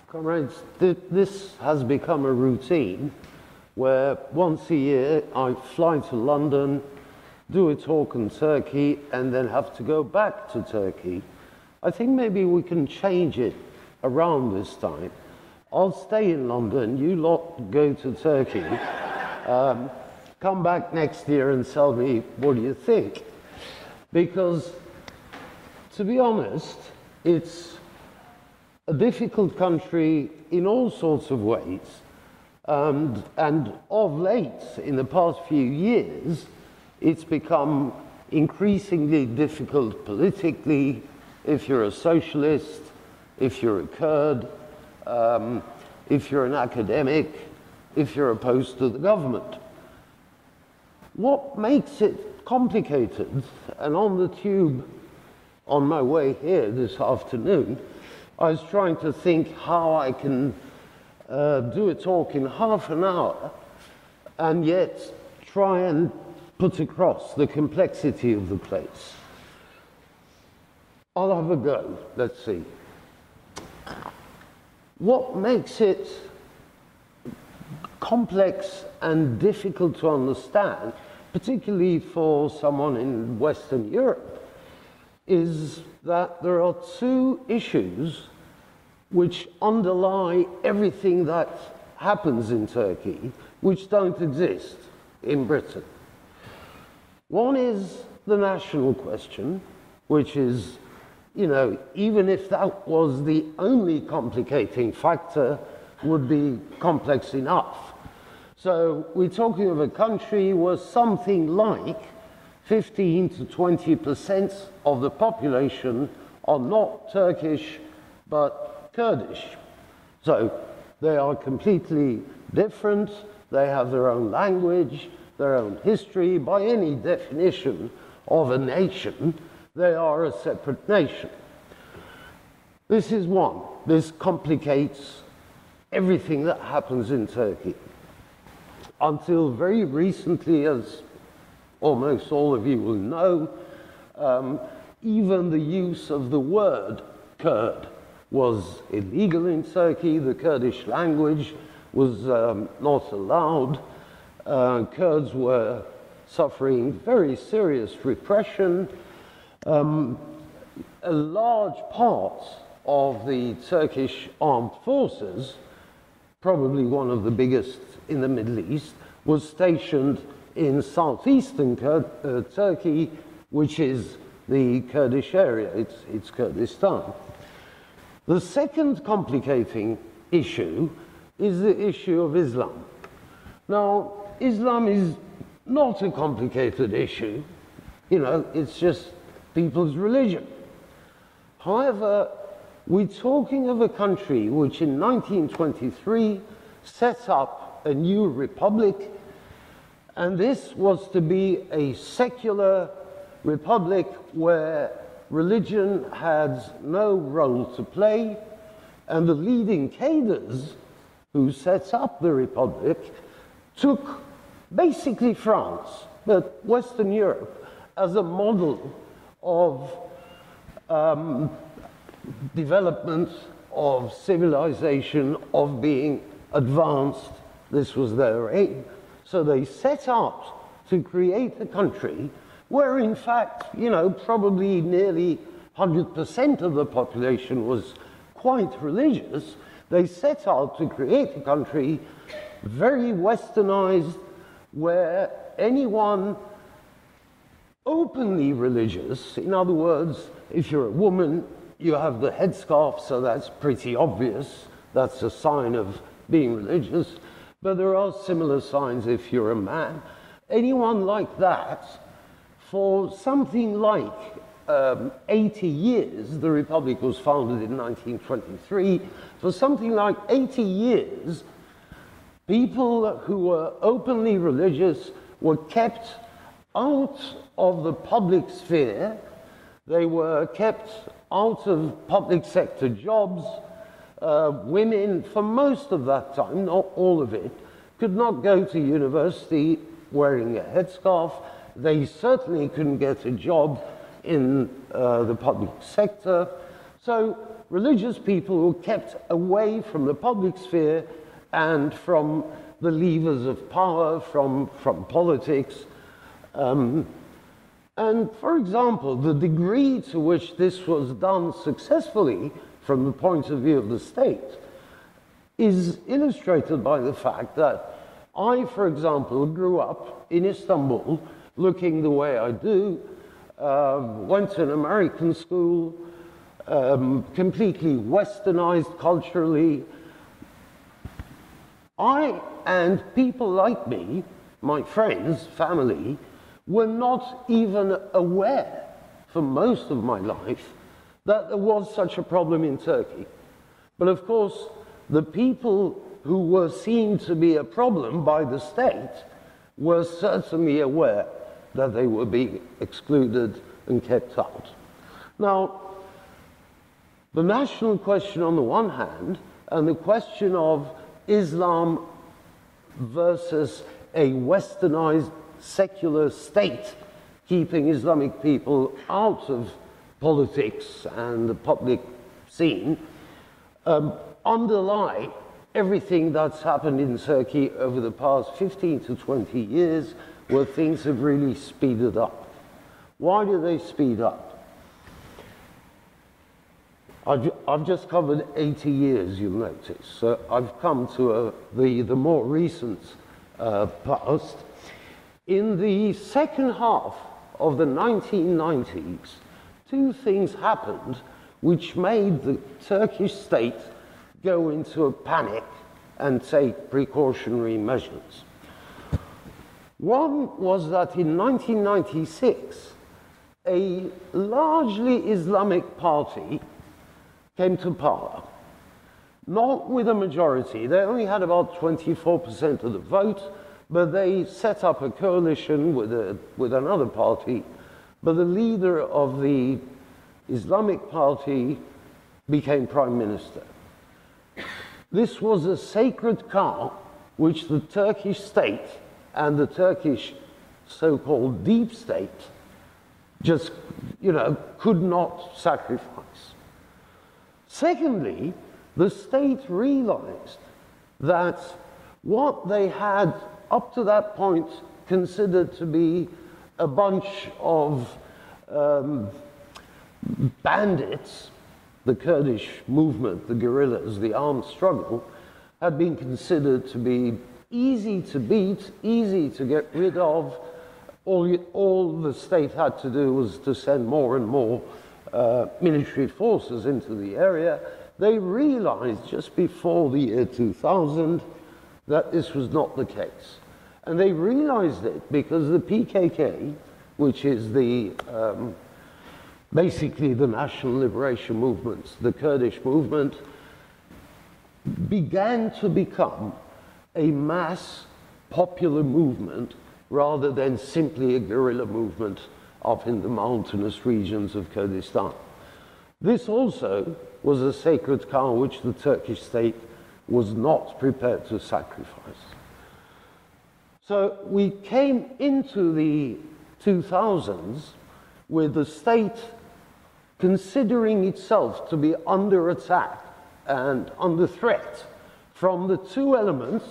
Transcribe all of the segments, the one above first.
Comrades, this has become a routine where once a year I fly to London, do a talk in Turkey, and then have to go back to Turkey. I think maybe we can change it around this time. I'll stay in London, you lot go to Turkey. Come back next year and tell me, what do you think? Because, to be honest, it's a difficult country in all sorts of ways. And of late, in the past few years, it's become increasingly difficult politically if you're a socialist, if you're a Kurd, if you're an academic, if you're opposed to the government. What makes it complicated, and on the tube on my way here this afternoon, I was trying to think how I can do a talk in half an hour and yet try and put across the complexity of the place. I'll have a go, let's see. What makes it complex and difficult to understand, particularly for someone in Western Europe, is that there are two issues which underlie everything that happens in Turkey, which don't exist in Britain. One is the national question, which is, you know, even if that was the only complicating factor, would be complex enough. So we're talking of a country where something like 15 to 20% of the population are not Turkish, but Kurdish. So they are completely different, they have their own language, their own history. By any definition of a nation, they are a separate nation. This is one. This complicates everything that happens in Turkey. Until very recently, as almost all of you will know, even the use of the word Kurd was illegal in Turkey. The Kurdish language was not allowed. Kurds were suffering very serious repression. A large part of the Turkish armed forces, probably one of the biggest in the Middle East, was stationed in southeastern Turkey, which is the Kurdish area, it's Kurdistan. The second complicating issue is the issue of Islam. Now, Islam is not a complicated issue, you know, it's just people's religion. However, we're talking of a country which in 1923 set up a new republic, and this was to be a secular republic where religion had no role to play, and the leading cadres who set up the republic took basically France, but Western Europe, as a model of development, of civilization, of being advanced. This was their aim. So they set out to create a country where, in fact, you know, probably nearly 100% of the population was quite religious. They set out to create a country very westernized, where anyone openly religious, in other words, if you're a woman, you have the headscarf, so that's pretty obvious. That's a sign of being religious. But there are similar signs if you're a man. Anyone like that, for something like 80 years, the Republic was founded in 1923, for something like 80 years, people who were openly religious were kept out of the public sphere. They were kept out of public sector jobs. Women, for most of that time, not all of it, could not go to university wearing a headscarf. They certainly couldn't get a job in the public sector. So religious people were kept away from the public sphere and from the levers of power, from politics. And for example, the degree to which this was done successfully from the point of view of the state is illustrated by the fact that I, for example, grew up in Istanbul looking the way I do, went to an American school, completely westernized culturally. I and people like me, my friends, family, were not even aware for most of my life that there was such a problem in Turkey. But of course, the people who were seen to be a problem by the state were certainly aware that they were being excluded and kept out. Now, the national question on the one hand, and the question of Islam versus a westernized secular state keeping Islamic people out of politics and the public scene, underlie everything that's happened in Turkey over the past 15 to 20 years, where things have really speeded up. Why do they speed up? I've just covered 80 years, you'll notice. So I've come to the more recent past. In the second half of the 1990s, two things happened which made the Turkish state go into a panic and take precautionary measures. One was that in 1996, a largely Islamic party came to power, not with a majority. They only had about 24% of the vote, but they set up a coalition with another party. But the leader of the Islamic party became prime minister. This was a sacred cow which the Turkish state and the Turkish so-called deep state just, could not sacrifice. Secondly, the state realized that what they had up to that point considered to be a bunch of bandits, the Kurdish movement, the guerrillas, the armed struggle, had been considered to be easy to beat, easy to get rid of. All the state had to do was to send more and more military forces into the area. They realized just before the year 2000 that this was not the case. And they realized it because the PKK, which is the basically the national liberation movements, the Kurdish movement, began to become a mass popular movement rather than simply a guerrilla movement up in the mountainous regions of Kurdistan. This also was a sacred cow which the Turkish state was not prepared to sacrifice. So we came into the 2000s with the state considering itself to be under attack and under threat from the two elements,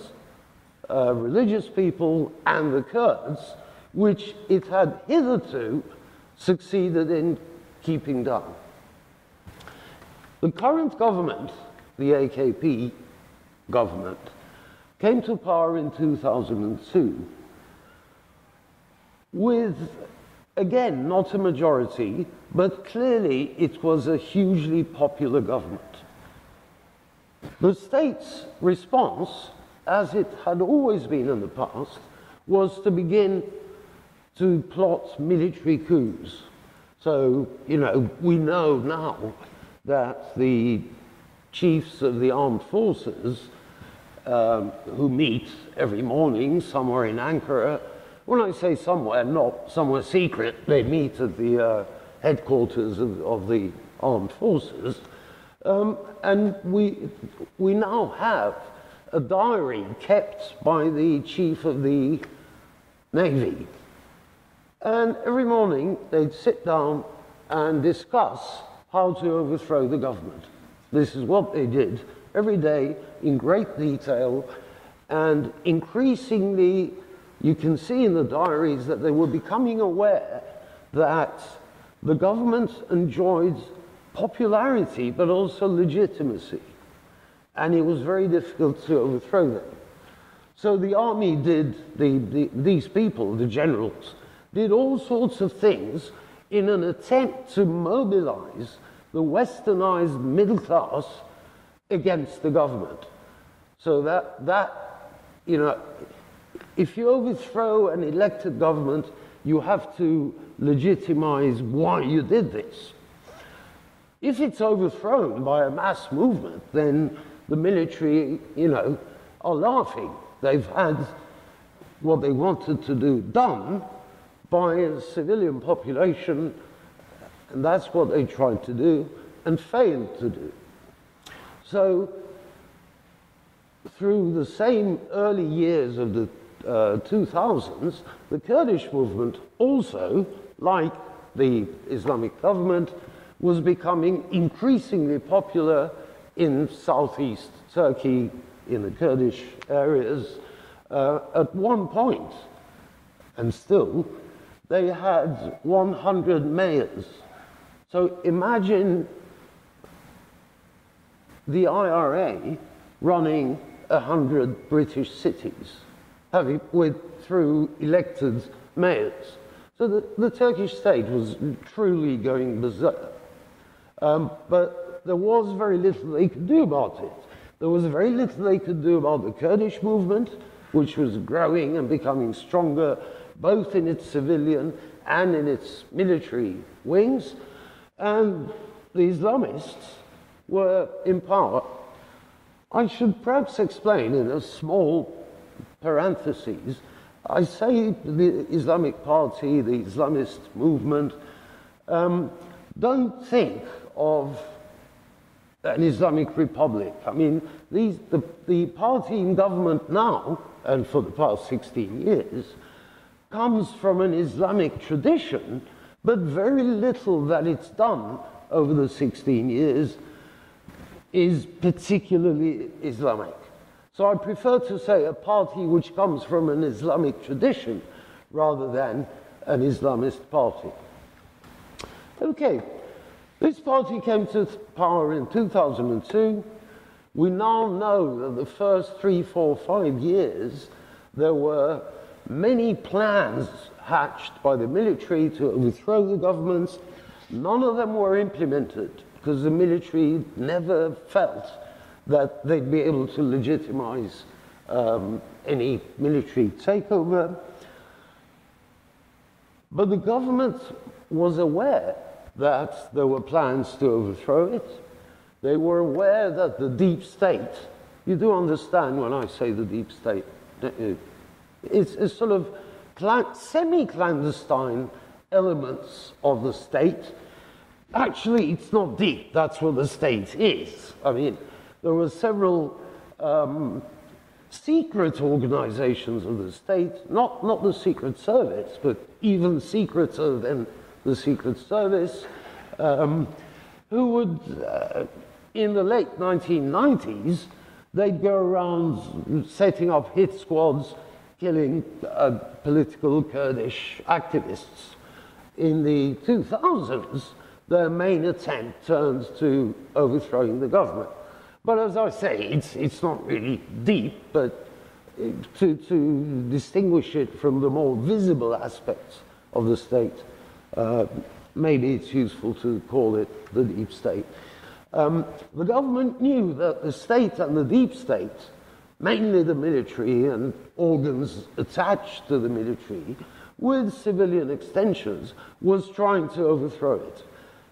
religious people and the Kurds, which it had hitherto succeeded in keeping down. The current government, the Akp government, came to power in 2002 with, again, not a majority, but clearly it was a hugely popular government. The state's response, as it had always been in the past, was to begin to plot military coups. So, we know now that the chiefs of the armed forces who meet every morning somewhere in Ankara, when I say somewhere, not somewhere secret, they meet at the headquarters of the armed forces, and we now have a diary kept by the chief of the Navy. And every morning they'd sit down and discuss how to overthrow the government. This is what they did every day in great detail, and increasingly you can see in the diaries that they were becoming aware that the government enjoyed popularity but also legitimacy, and it was very difficult to overthrow them. So the army did, these people, the generals, did all sorts of things in an attempt to mobilize the westernized middle class against the government. So that you know, if you overthrow an elected government, you have to legitimize why you did this. If it's overthrown by a mass movement, then the military, you know, are laughing. They've had what they wanted to do done by a civilian population, and that's what they tried to do and failed to do. So through the same early years of the 2000s, the Kurdish movement also, like the Islamic government, was becoming increasingly popular in southeast Turkey, in the Kurdish areas. At one point, and still, they had 100 mayors. So imagine the IRA running 100 British cities, through elected mayors. So the Turkish state was truly going berserk. But there was very little they could do about it. There was very little they could do about the Kurdish movement, which was growing and becoming stronger, both in its civilian and in its military wings. And the Islamists were in power. I should perhaps explain in a small parenthesis, I say the Islamic Party, the Islamist movement, don't think of an Islamic Republic. I mean, the party in government now, and for the past 16 years, comes from an Islamic tradition, but very little that it's done over the 16 years is particularly Islamic. So I prefer to say a party which comes from an Islamic tradition rather than an Islamist party. Okay, this party came to power in 2002. We now know that the first 3, 4, 5 years there were many plans hatched by the military to overthrow the governments. None of them were implemented because the military never felt that they'd be able to legitimize any military takeover. But the government was aware that there were plans to overthrow it. They were aware that the deep state, you do understand when I say the deep state, it's a sort of semi-clandestine elements of the state. Actually, it's not deep, that's what the state is. I mean, there were several secret organizations of the state, not the Secret Service, but even secreter than the Secret Service, who would, in the late 1990s, they'd go around setting up hit squads, killing political Kurdish activists. In the 2000s, their main attempt turns to overthrowing the government. But as I say, it's not really deep, but to distinguish it from the more visible aspects of the state, maybe it's useful to call it the deep state. The government knew that the state and the deep state, mainly the military and organs attached to the military, with civilian extensions, was trying to overthrow it.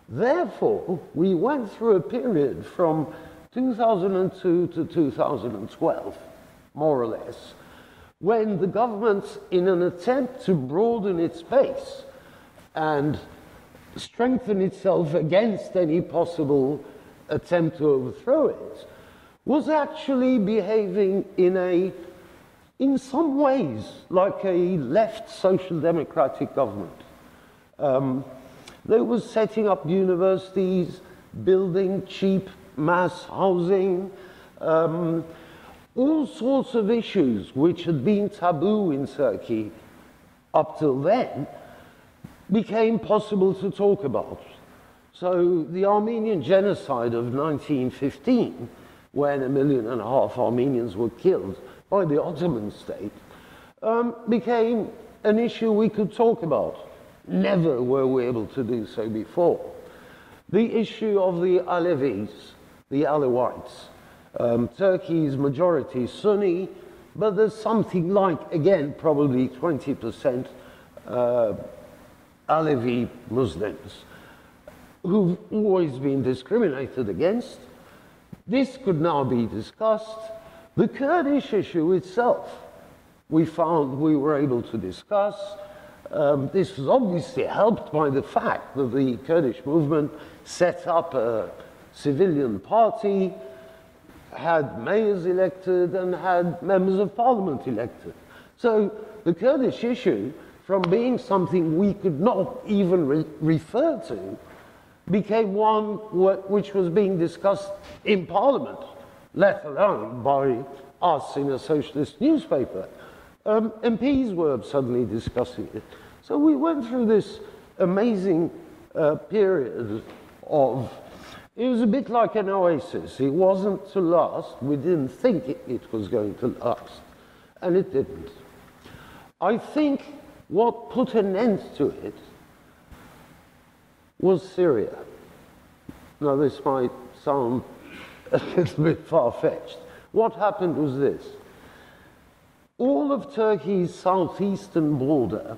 Therefore, we went through a period from 2002 to 2012, more or less, when the government, in an attempt to broaden its base and strengthen itself against any possible attempt to overthrow it, was actually behaving in some ways like a left social democratic government. They were setting up universities, building cheap mass housing, all sorts of issues which had been taboo in Turkey up till then became possible to talk about. So the Armenian genocide of 1915, when 1.5 million Armenians were killed by the Ottoman state, became an issue we could talk about. Never were we able to do so before. The issue of the Alevis, the Alawites. Turkey's majority Sunni, but there's something like, again, probably 20% Alevi Muslims who've always been discriminated against. This could now be discussed. The Kurdish issue itself, we found we were able to discuss. This was obviously helped by the fact that the Kurdish movement set up a civilian party, had mayors elected, and had members of parliament elected. So the Kurdish issue, from being something we could not even refer to, became one which was being discussed in parliament, let alone by us in a socialist newspaper. MPs were suddenly discussing it. So we went through this amazing period of, it was a bit like an oasis. It wasn't to last. We didn't think it was going to last, and it didn't. I think what put an end to it was Syria. Now, this might sound a little bit far-fetched. What happened was this. All of Turkey's southeastern border,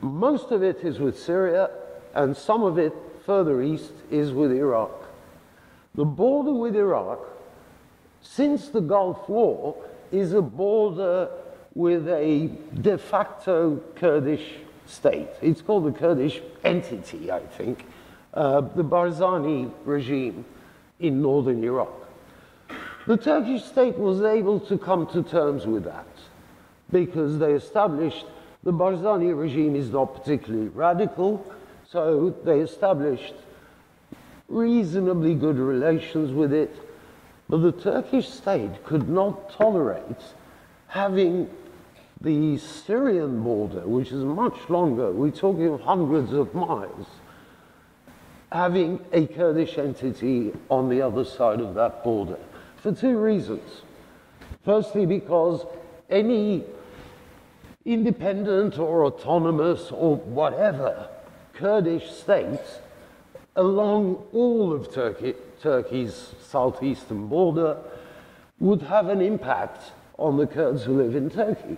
most of it is with Syria, and some of it further east is with Iraq. The border with Iraq, since the Gulf War, is a border with a de facto Kurdish state. It's called the Kurdish entity, I think, the Barzani regime in northern Iraq. The Turkish state was able to come to terms with that because they established the Barzani regime is not particularly radical, so they established reasonably good relations with it, but the Turkish state could not tolerate having the Syrian border, which is much longer, we're talking of hundreds of miles, having a Kurdish entity on the other side of that border, for two reasons. Firstly, because any independent or autonomous or whatever Kurdish states along all of Turkey's southeastern border would have an impact on the Kurds who live in Turkey.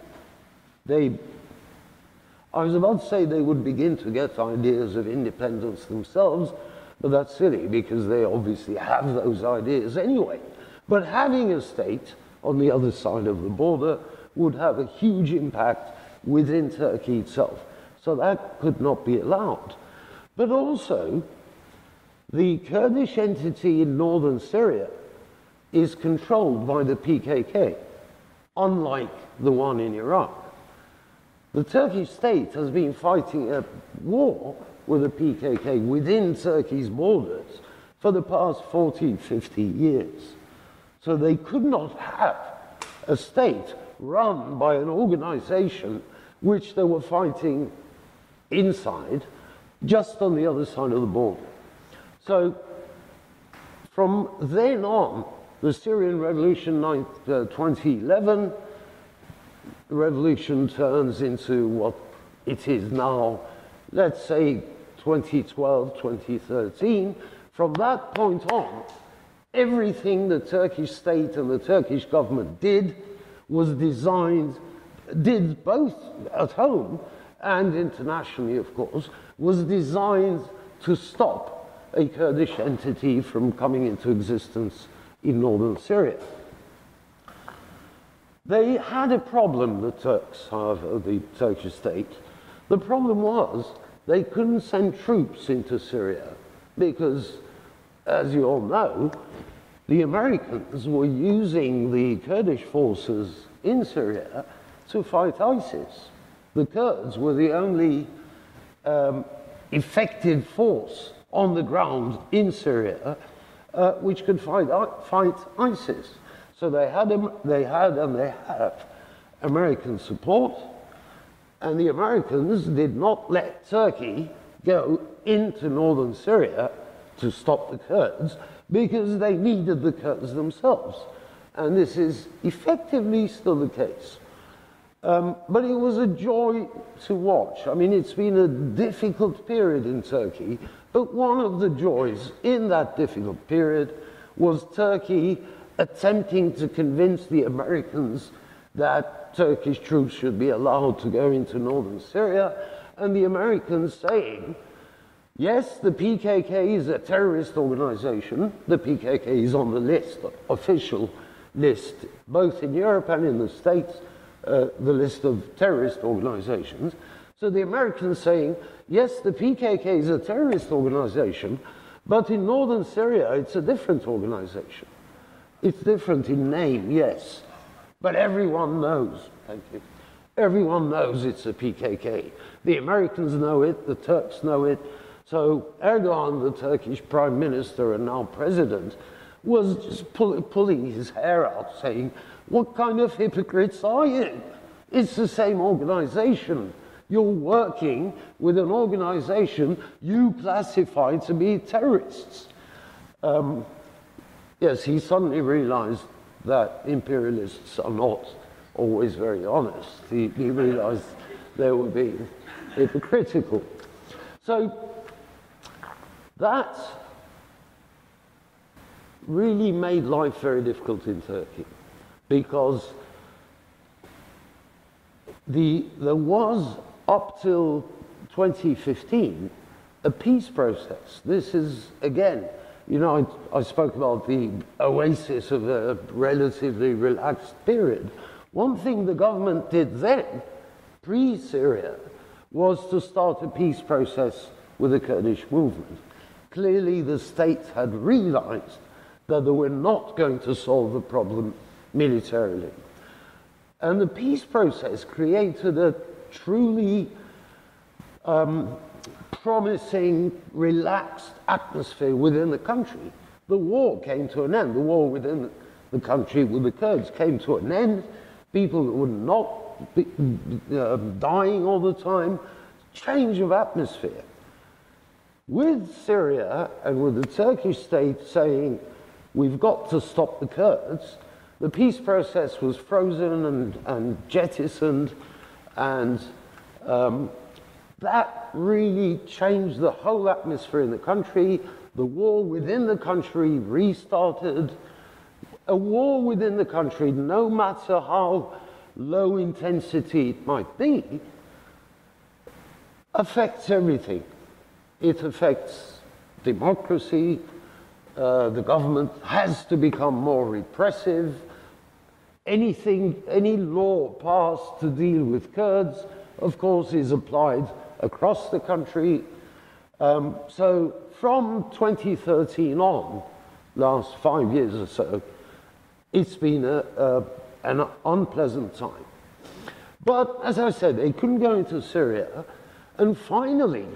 I was about to say they would begin to get ideas of independence themselves, but that's silly because they obviously have those ideas anyway. But having a state on the other side of the border would have a huge impact within Turkey itself. So that could not be allowed. But also, the Kurdish entity in northern Syria is controlled by the PKK, unlike the one in Iraq. The Turkish state has been fighting a war with the PKK within Turkey's borders for the past 40, 50 years. So they could not have a state run by an organization which they were fighting inside, just on the other side of the border. So from then on, the Syrian revolution, 2011, the revolution turns into what it is now, let's say 2012, 2013. From that point on, everything the Turkish state and the Turkish government did was designed, did both at home and internationally, of course, was designed to stop a Kurdish entity from coming into existence in northern Syria. They had a problem, the Turks, however, the Turkish state. The problem was they couldn't send troops into Syria because, as you all know, the Americans were using the Kurdish forces in Syria to fight ISIS. The Kurds were the only effective force on the ground in Syria which could fight ISIS. So they had and they have American support, and the Americans did not let Turkey go into northern Syria to stop the Kurds because they needed the Kurds themselves. And this is effectively still the case. But it was a joy to watch. I mean, it's been a difficult period in Turkey, but one of the joys in that difficult period was Turkey attempting to convince the Americans that Turkish troops should be allowed to go into northern Syria, and the Americans saying, yes, the PKK is a terrorist organization. The PKK is on the list, official list, both in Europe and in the States, the list of terrorist organizations. So the Americans saying, yes, the PKK is a terrorist organization, but in northern Syria, it's a different organization. It's different in name, yes, but everyone knows, thank you, everyone knows it's a PKK. The Americans know it, the Turks know it. So Erdogan, the Turkish prime minister and now president, was just pulling his hair out saying, what kind of hypocrites are you? It's the same organization. You're working with an organization you classify to be terrorists. Yes, he suddenly realized that imperialists are not always very honest. He realized they were being hypocritical. So that really made life very difficult in Turkey, because there was, up till 2015, a peace process. This is, again, you know, I spoke about the oasis of a relatively relaxed period. One thing the government did then, pre-Syria, was to start a peace process with the Kurdish movement. Clearly, the state had realized that they were not going to solve the problem militarily. And the peace process created a truly promising, relaxed atmosphere within the country. The war came to an end. The war within the country with the Kurds came to an end. People were not dying all the time. Change of atmosphere. With Syria and with the Turkish state saying, we've got to stop the Kurds, the peace process was frozen and jettisoned, and that really changed the whole atmosphere in the country. The war within the country restarted. A war within the country, no matter how low intensity it might be, affects everything. It affects democracy. The government has to become more repressive. Any law passed to deal with Kurds, of course, is applied across the country. So from 2013 on, last 5 years or so, it's been an unpleasant time. But as I said, they couldn't go into Syria, and finally,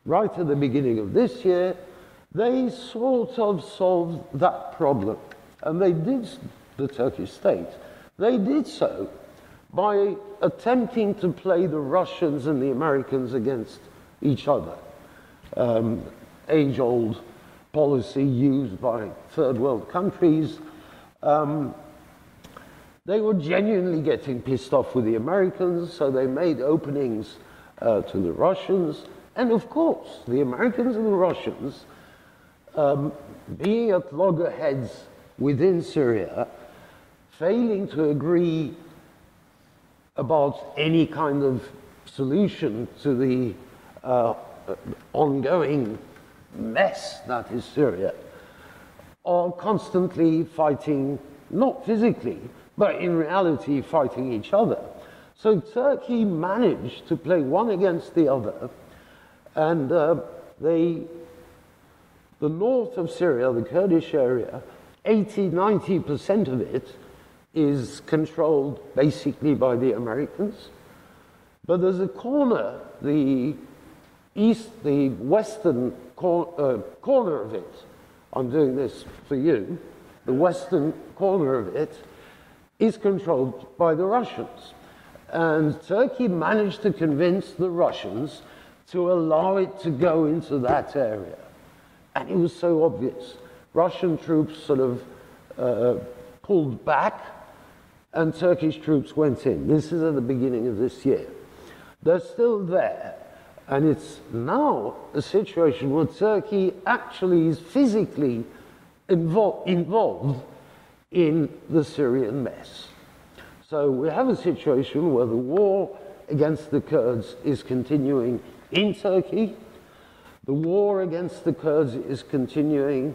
right at the beginning of this year, they sort of solved that problem. And they did, the Turkish state, they did so by attempting to play the Russians and the Americans against each other. Age-old policy used by third world countries. They were genuinely getting pissed off with the Americans, so they made openings to the Russians. And of course, the Americans and the Russians, being at loggerheads within Syria, failing to agree about any kind of solution to the ongoing mess that is Syria, are constantly fighting, not physically, but in reality fighting each other. So Turkey managed to play one against the other, and the north of Syria, the Kurdish area, 80–90% of it is controlled basically by the Americans. But there's a corner, the western corner of it, I'm doing this for you, the western corner of it is controlled by the Russians. And Turkey managed to convince the Russians to allow it to go into that area. And it was so obvious. Russian troops sort of pulled back, and Turkish troops went in. This is at the beginning of this year. They're still there, and it's now a situation where Turkey actually is physically involved in the Syrian mess. So we have a situation where the war against the Kurds is continuing in Turkey. The war against the Kurds is continuing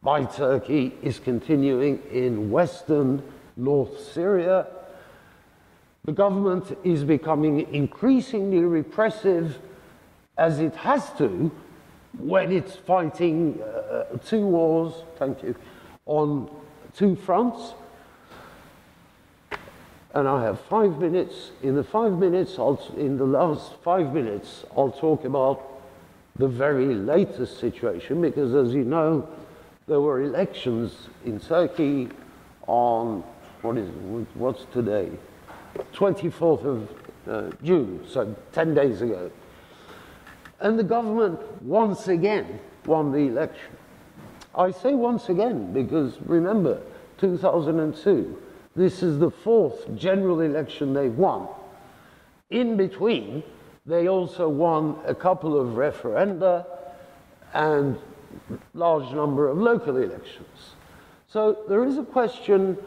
by Turkey, is continuing in western North Syria. The government is becoming increasingly repressive, as it has to when it's fighting two wars, thank you, on two fronts. And I have 5 minutes. In the last 5 minutes, I'll talk about the very latest situation, because as you know, there were elections in Turkey on, what's today? 24th of June, so 10 days ago. And the government once again won the election. I say once again because remember, 2002, this is the fourth general election they've won. In between, they also won a couple of referenda and large number of local elections. So there is a question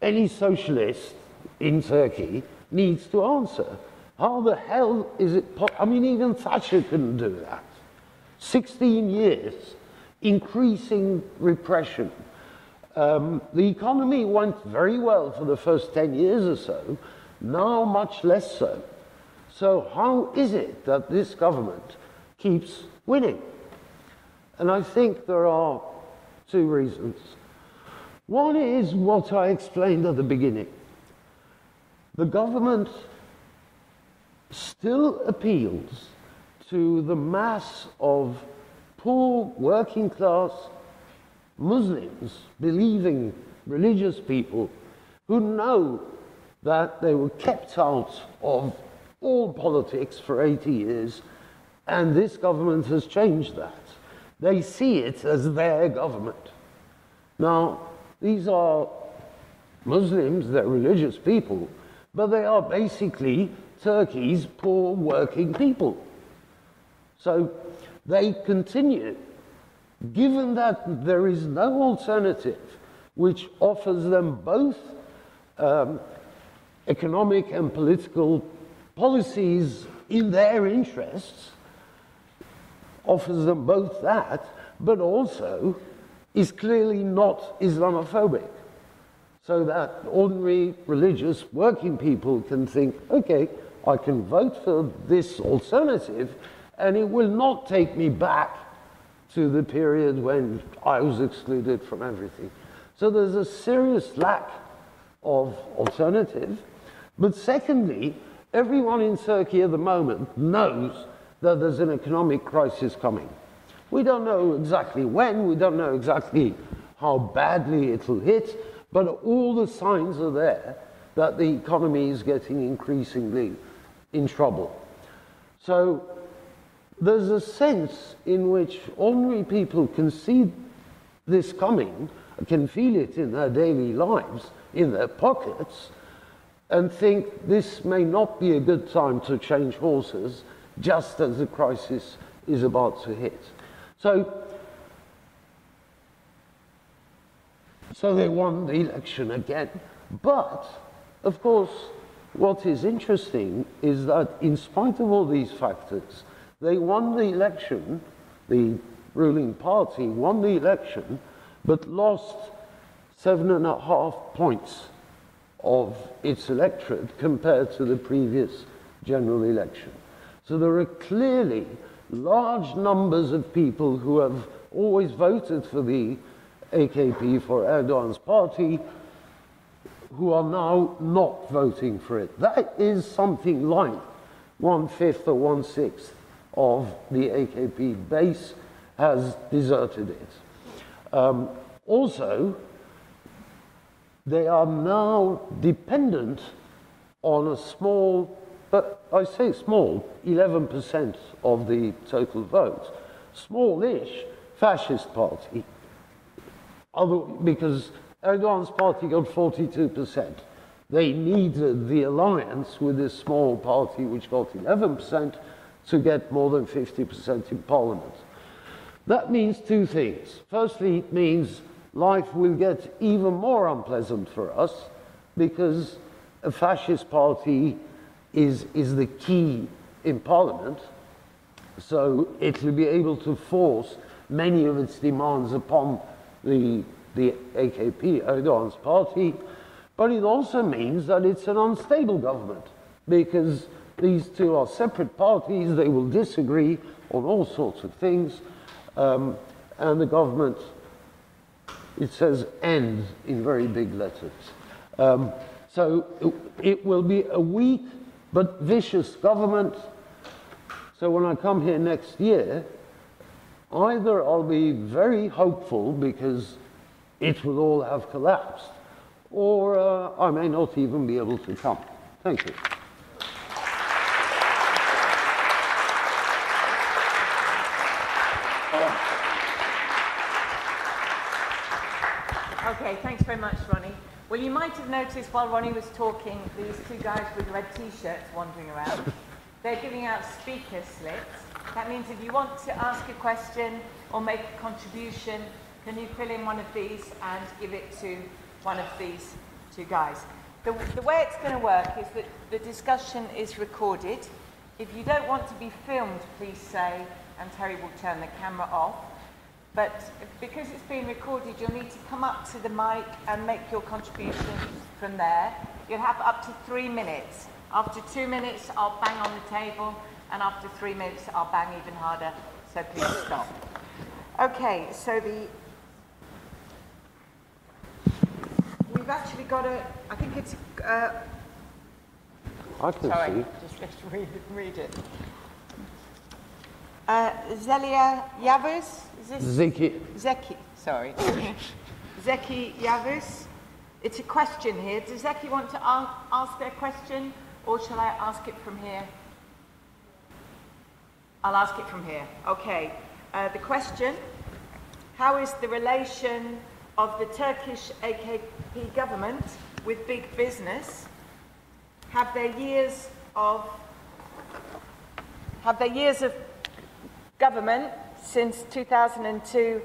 any socialist in Turkey needs to answer. How the hell is it I mean, even Thatcher couldn't do that. 16 years, increasing repression. The economy went very well for the first 10 years or so, now much less so. So how is it that this government keeps winning? And I think there are two reasons. One is what I explained at the beginning. The government still appeals to the mass of poor, working class Muslims, believing religious people who know that they were kept out of all politics for 80 years, and this government has changed that. They see it as their government. Now, these are Muslims, they're religious people, but they are basically Turkey's poor working people. So they continue, given that there is no alternative which offers them both economic and political policies in their interests, offers them both that, but also is clearly not Islamophobic. So that ordinary religious working people can think, okay, I can vote for this alternative and it will not take me back to the period when I was excluded from everything. So there's a serious lack of alternative. But secondly, everyone in Turkey at the moment knows that there's an economic crisis coming. We don't know exactly when, we don't know exactly how badly it'll hit, but all the signs are there that the economy is getting increasingly in trouble. So there's a sense in which ordinary people can see this coming, can feel it in their daily lives, in their pockets, and think this may not be a good time to change horses just as the crisis is about to hit. So they won the election again. But, of course, what is interesting is that in spite of all these factors, they won the election, the ruling party won the election, but lost 7.5 points of its electorate compared to the previous general election. So there are clearly large numbers of people who have always voted for the AKP, for Erdogan's party, who are now not voting for it. That is something like 1/5 or 1/6 of the AKP base has deserted it. Also, they are now dependent on a small, but I say small, 11% of the total vote, smallish fascist party, because Erdogan's party got 42%. They needed the alliance with this small party, which got 11%, to get more than 50% in parliament. That means two things. Firstly, it means life will get even more unpleasant for us, because a fascist party is the key in parliament, so it will be able to force many of its demands upon the AKP, Erdogan's party, but it also means that it's an unstable government, because these two are separate parties, they will disagree on all sorts of things, and the government, it says end in very big letters. So it will be a weak but vicious government. So when I come here next year, either I'll be very hopeful because it will all have collapsed, or I may not even be able to come. Thank you. Okay, thanks very much, Ronnie. Well, you might have noticed while Ronnie was talking, these two guys with red t-shirts wandering around. They're giving out speaker slips. That means if you want to ask a question or make a contribution, can you fill in one of these and give it to one of these two guys? The way it's going to work is that the discussion is recorded. If you don't want to be filmed, please say, and Terry will turn the camera off. But because it's being recorded, you'll need to come up to the mic and make your contribution from there. You'll have up to 3 minutes. After 2 minutes, I'll bang on the table, and after 3 minutes, I'll bang even harder, so please stop. Okay, so we've actually got I think it's, I can sorry, see. just read it. Zelia Yavuz, is this? Zeki, sorry. Zeki Yavuz. It's a question here. Does Zeki want to ask their question, or shall I ask it from here? I'll ask it from here. Okay. The question, how is the relation of the Turkish AKP government with big business? Have their years of government since 2002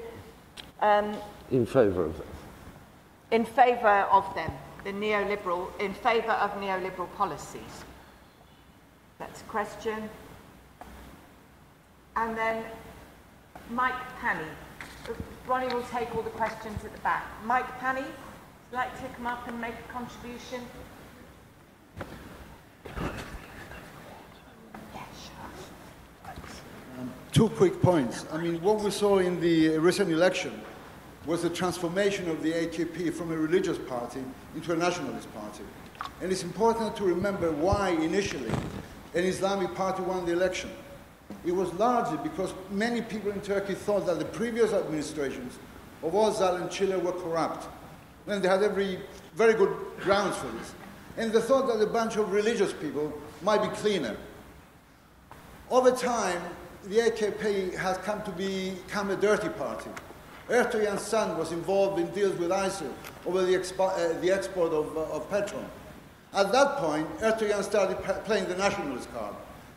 in favour of them? In favour of them, in favour of neoliberal policies? That's a question. And then Mike Panny. Ronnie will take all the questions at the back. Mike Panny, would you like to come up and make a contribution? Two quick points. I mean, what we saw in the recent election was the transformation of the AKP from a religious party into a nationalist party. And it's important to remember why initially an Islamic party won the election. It was largely because many people in Turkey thought that the previous administrations of Özal and Çiller were corrupt. And they had very good grounds for this. And they thought that a bunch of religious people might be cleaner. Over time, the AKP has come to become a dirty party. Erdogan's son was involved in deals with ISIL over the export of petrol. At that point, Erdogan started playing the nationalist card,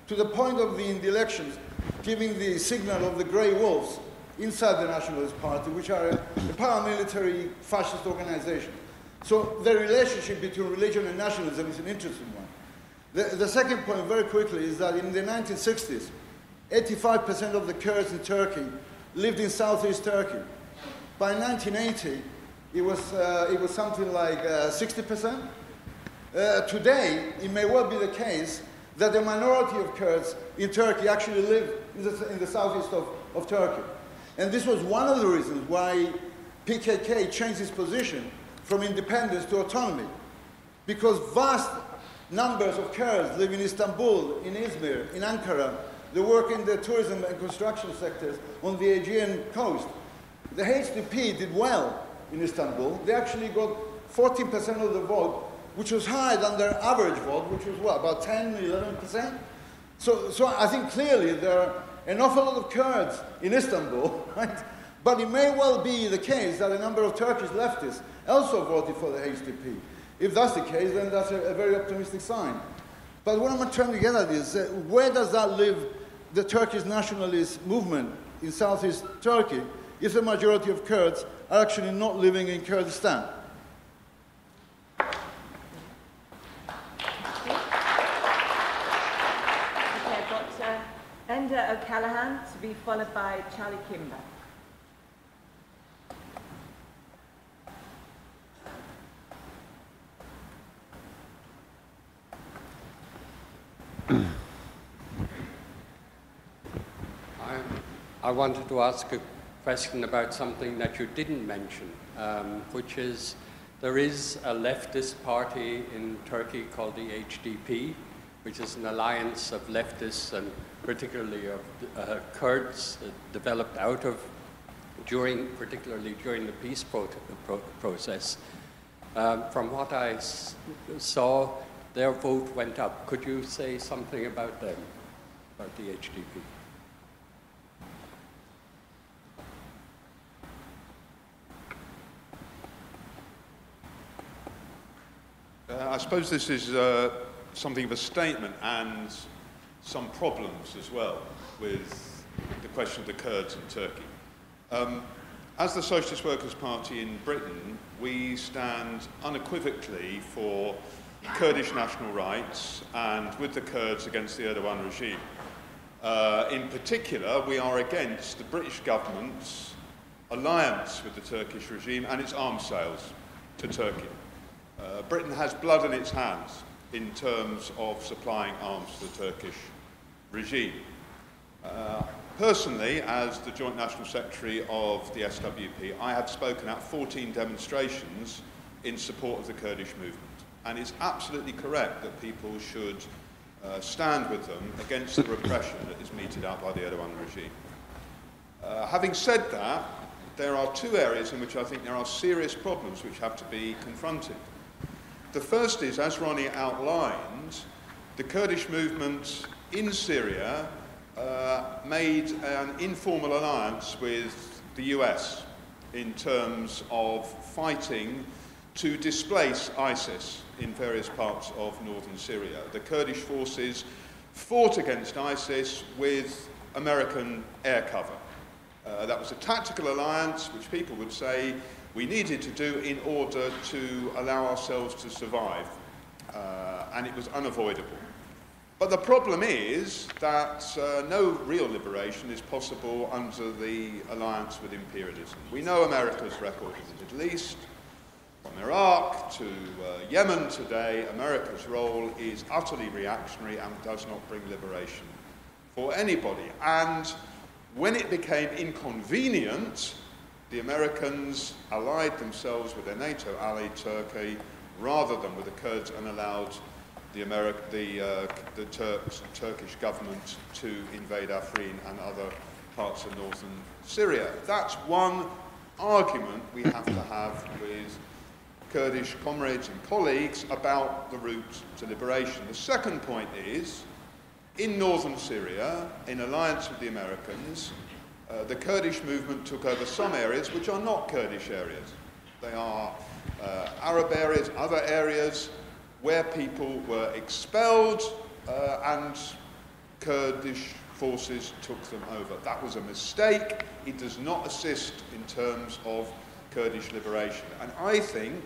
to the point of in the elections giving the signal of the grey wolves inside the Nationalist Party, which are a paramilitary fascist organization. So the relationship between religion and nationalism is an interesting one. The second point, very quickly, is that in the 1960s, 85% of the Kurds in Turkey lived in southeast Turkey. By 1980, it was something like 60%. Today, it may well be the case that the minority of Kurds in Turkey actually live in the southeast of Turkey. And this was one of the reasons why PKK changed its position from independence to autonomy. Because vast numbers of Kurds live in Istanbul, in Izmir, in Ankara. They work in the tourism and construction sectors on the Aegean coast. the HDP did well in Istanbul. They actually got 14% of the vote, which was higher than their average vote, which was what, about 10, 11%? So I think clearly there are an awful lot of Kurds in Istanbul, right? But it may well be the case that a number of Turkish leftists also voted for the HDP. If that's the case, then that's a very optimistic sign. But what I'm trying to get at is, where does that leave the Turkish nationalist movement in southeast Turkey if the majority of Kurds are actually not living in Kurdistan? Okay, I've got Enda O'Callaghan to be followed by Charlie Kimber. I wanted to ask a question about something that you didn't mention, which is there is a leftist party in Turkey called the HDP, which is an alliance of leftists and particularly of Kurds developed out of, particularly during the peace process. From what I saw, their vote went up. Could you say something about them, about the HDP? I suppose this is something of a statement and some problems as well with the question of the Kurds in Turkey. As the Socialist Workers Party in Britain, we stand unequivocally for Kurdish national rights and with the Kurds against the Erdogan regime. In particular, we are against the British government's alliance with the Turkish regime and its arms sales to Turkey. Britain has blood in its hands in terms of supplying arms to the Turkish regime. Personally, as the Joint National Secretary of the SWP, I have spoken at 14 demonstrations in support of the Kurdish movement. And it's absolutely correct that people should stand with them against the repression that is meted out by the Erdogan regime. Having said that, there are two areas in which I think there are serious problems which have to be confronted. The first is, as Ronnie outlined, the Kurdish movement in Syria made an informal alliance with the US in terms of fighting to displace ISIS in various parts of northern Syria. The Kurdish forces fought against ISIS with American air cover. That was a tactical alliance which people would say we needed to do in order to allow ourselves to survive, and it was unavoidable. But the problem is that no real liberation is possible under the alliance with imperialism. We know America's record in the Middle East. From Iraq to Yemen today, America's role is utterly reactionary and does not bring liberation for anybody. And when it became inconvenient, the Americans allied themselves with their NATO ally Turkey rather than with the Kurds and allowed the Turkish government to invade Afrin and other parts of northern Syria. That's one argument we have to have with Kurdish comrades and colleagues about the route to liberation. The second point is, in northern Syria, in alliance with the Americans, the Kurdish movement took over some areas which are not Kurdish areas. They are Arab areas, other areas where people were expelled and Kurdish forces took them over. That was a mistake. It does not assist in terms of Kurdish liberation. And I think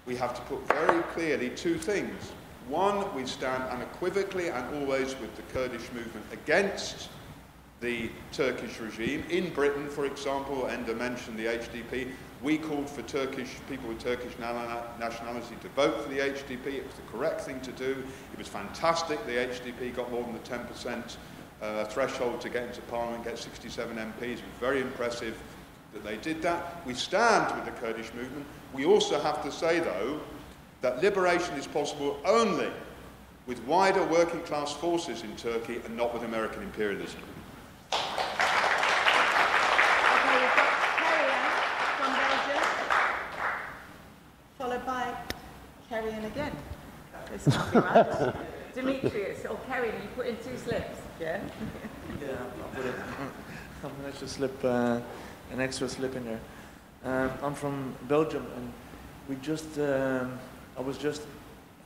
we have to put very clearly two things. One, we stand unequivocally and always with the Kurdish movement against the Turkish regime. In Britain, for example, Enda mentioned the HDP. We called for people with Turkish nationality to vote for the HDP. It was the correct thing to do. It was fantastic. The HDP got more than the 10% threshold to get into Parliament, get 67 MPs. It was very impressive that they did that. We stand with the Kurdish movement. We also have to say, though, that liberation is possible only with wider working class forces in Turkey and not with American imperialism. Okay, we've got Kerry Thank you very much. Demetrius, or Kerry, you put in 2 slips, yeah? Yeah, I'll put it. I'm an extra slip, an extra slip in there. I'm from Belgium, and we just, I was just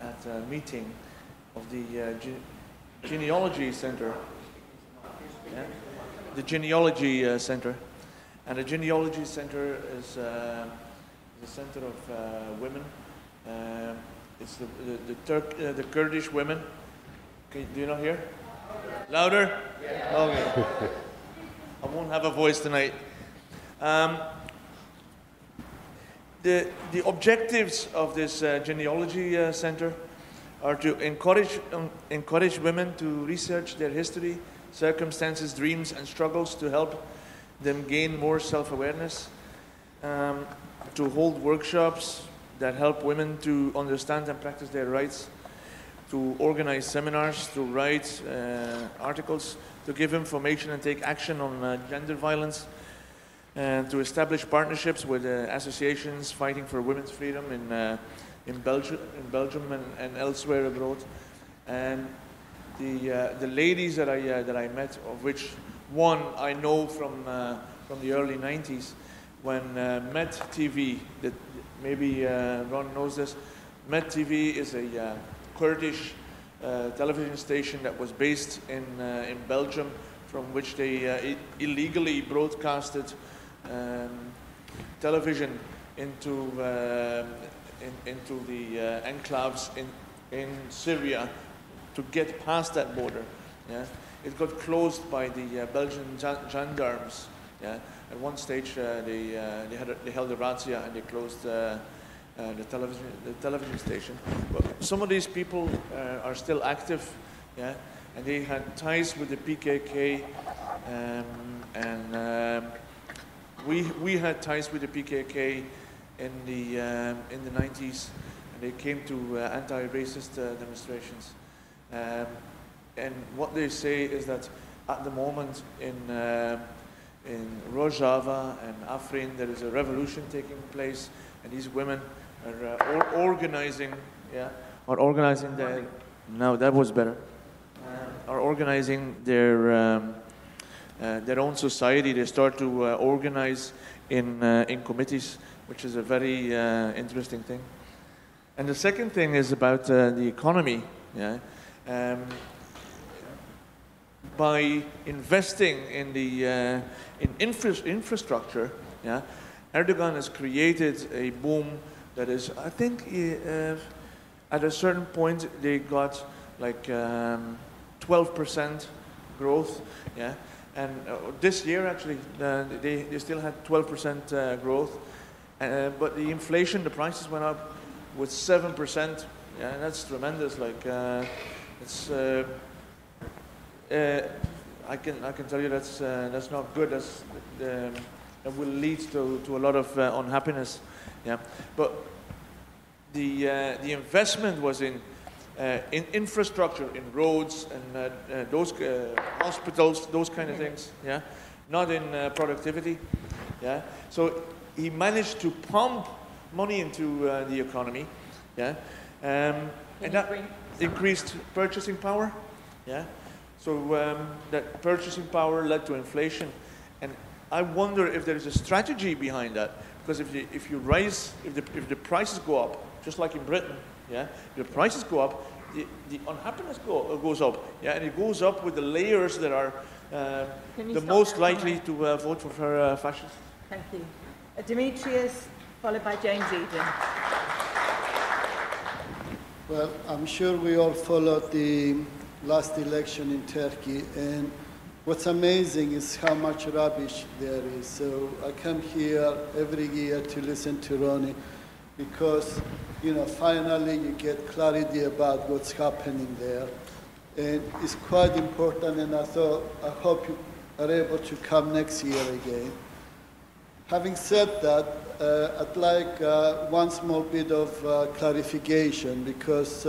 at a meeting of the genealogy center. Yeah? The genealogy center, and the genealogy center is the center of women. It's the Kurdish women. Do you not hear? Louder? Yeah. Okay. I won't have a voice tonight. The objectives of this genealogy center are to encourage women to research their history, circumstances, dreams, and struggles to help them gain more self-awareness, to hold workshops that help women to understand and practice their rights, to organize seminars, to write articles, to give information and take action on gender violence, and to establish partnerships with associations fighting for women's freedom in Belgium and elsewhere abroad. And the ladies that I met, of which one I know from the early 90s, when Met TV, that maybe Ron knows this, Met TV is a Kurdish television station that was based in Belgium, from which they illegally broadcasted television into the enclaves in Syria to get past that border. Yeah? It got closed by the Belgian gendarmes. Yeah? At one stage, they held a razzia and they closed the television station. But some of these people are still active, yeah, and they had ties with the PKK, and we had ties with the PKK in the 90s, and they came to anti-racist demonstrations. And what they say is that at the moment in Rojava and Afrin there is a revolution taking place, and these women are organizing their. No, that was better. Are organizing their own society. They start to organize in committees, which is a very interesting thing. And the second thing is about the economy. Yeah. By investing in the infrastructure, yeah, Erdogan has created a boom that is, I think, at a certain point they got like 12% growth, yeah, and this year actually they still had 12% growth, but the inflation, the prices went up with 7%, yeah, and that's tremendous. Like it's. I can tell you that's not good. That will lead to a lot of unhappiness. Yeah, but the investment was in infrastructure, in roads and those hospitals, those kind of things. Yeah, not in productivity. Yeah, so he managed to pump money into the economy. Yeah, and that increased purchasing power. Yeah. So that purchasing power led to inflation, and I wonder if there is a strategy behind that. Because if the prices go up, just like in Britain, yeah, if the prices go up, the unhappiness goes up, yeah, and it goes up with the layers that are the most likely to vote for fascists. Thank you, Demetrius, followed by James Eden. Well, I'm sure we all followed the last election in Turkey, and what's amazing is how much rubbish there is. So I come here every year to listen to Ronnie because, you know, finally you get clarity about what's happening there. And it's quite important, and I hope you are able to come next year again. Having said that, I'd like one small bit of clarification, because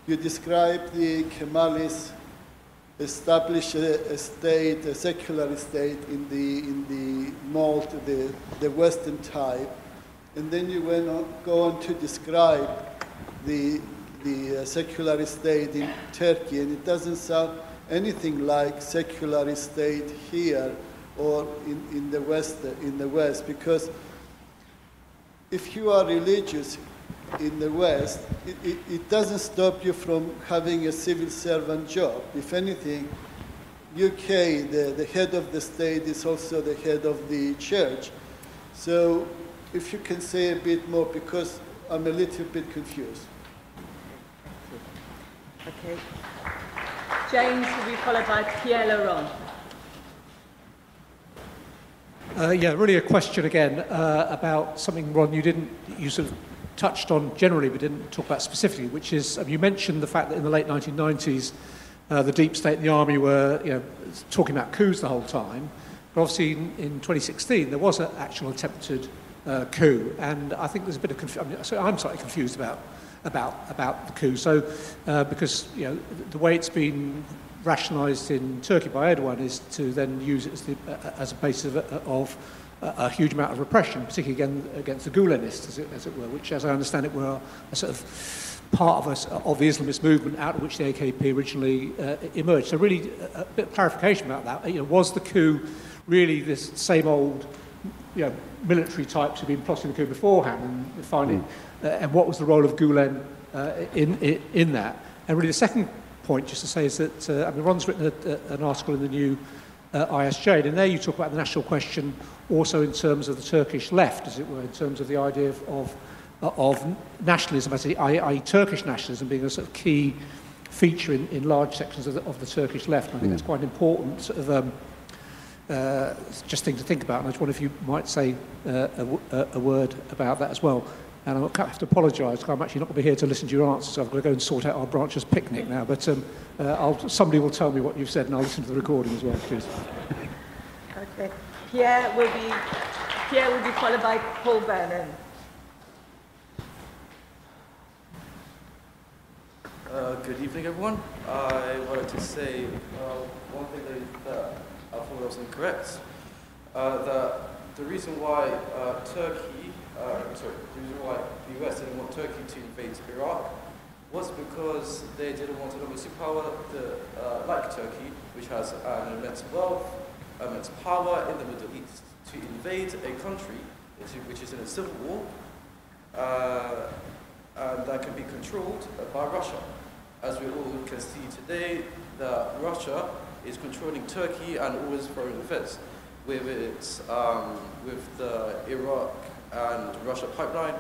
you described the Kemalists establish a state, a secular state in the mold, the Western type, and then you go on to describe the the secular state in Turkey, and it doesn't sound anything like secular state here or in the West, because if you are religious in the West, it doesn't stop you from having a civil servant job. If anything, UK, the head of the state is also the head of the church. So if you can say a bit more, because I'm a little bit confused. Okay. James will be followed by Pierre Laurent. Yeah, really a question again about something, Ron, you sort of touched on generally but didn't talk about specifically, which is, you mentioned the fact that in the late 1990s the deep state and the army were talking about coups the whole time, but obviously in 2016 there was an actual attempted coup, and I think there's a bit of confusion. So I'm slightly confused about the coup. So because the way it's been rationalised in Turkey by Erdogan is to then use it as a basis of a huge amount of repression, particularly against the Gulenists, as it were, which, as I understand it, were a sort of part of the Islamist movement out of which the AKP originally emerged. So really, a bit of clarification about that. Was the coup really this same old, military types who'd been plotting the coup beforehand, and finding, and what was the role of Gulen in that? And really, the second point, just to say, is that Ron's written an article in the new ISJ, and in there you talk about the national question also in terms of the Turkish left, as it were, in terms of the idea of nationalism, i.e. Turkish nationalism being a sort of key feature in large sections of the Turkish left. And I think that's quite an important sort of just thing to think about, and I just wonder if you might say a word about that as well. And I have to apologise, because I'm actually not going to be here to listen to your answers, so I've got to go and sort out our branch's picnic now. But somebody will tell me what you've said, and I'll listen to the recording as well, please. Okay. Pierre will be followed by Paul Vernon. Good evening, everyone. I wanted to say one thing that I thought was incorrect. That the reason why the reason why the US didn't want Turkey to invade Iraq was because they didn't want another superpower like Turkey, which has an immense wealth, immense power in the Middle East, to invade a country which is in a civil war, and that can be controlled by Russia. As we all can see today, that Russia is controlling Turkey and all its foreign affairs, with the Iraq and Russia pipeline,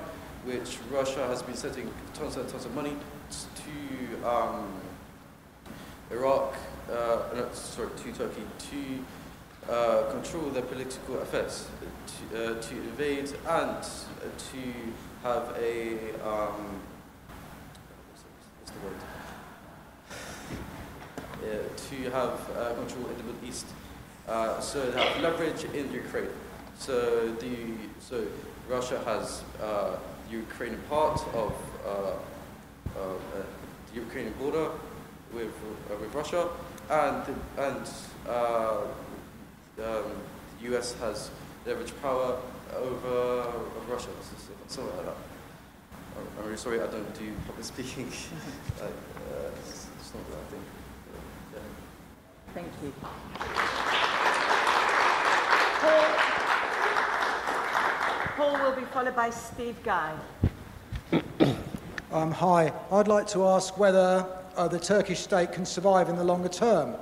which Russia has been sending tons and tons of money to Iraq, to Turkey, to control their political affairs, to invade and to have a to have control in the Middle East. So they have leverage in Ukraine. So Russia has the Ukrainian part of the Ukrainian border with Russia, and the US has leverage power over Russia, something like that. I'm really sorry, I don't do public speaking. It's not that thing. Yeah. Thank you. Paul will be followed by Steve Guy. Hi. I'd like to ask whether the Turkish state can survive in the longer term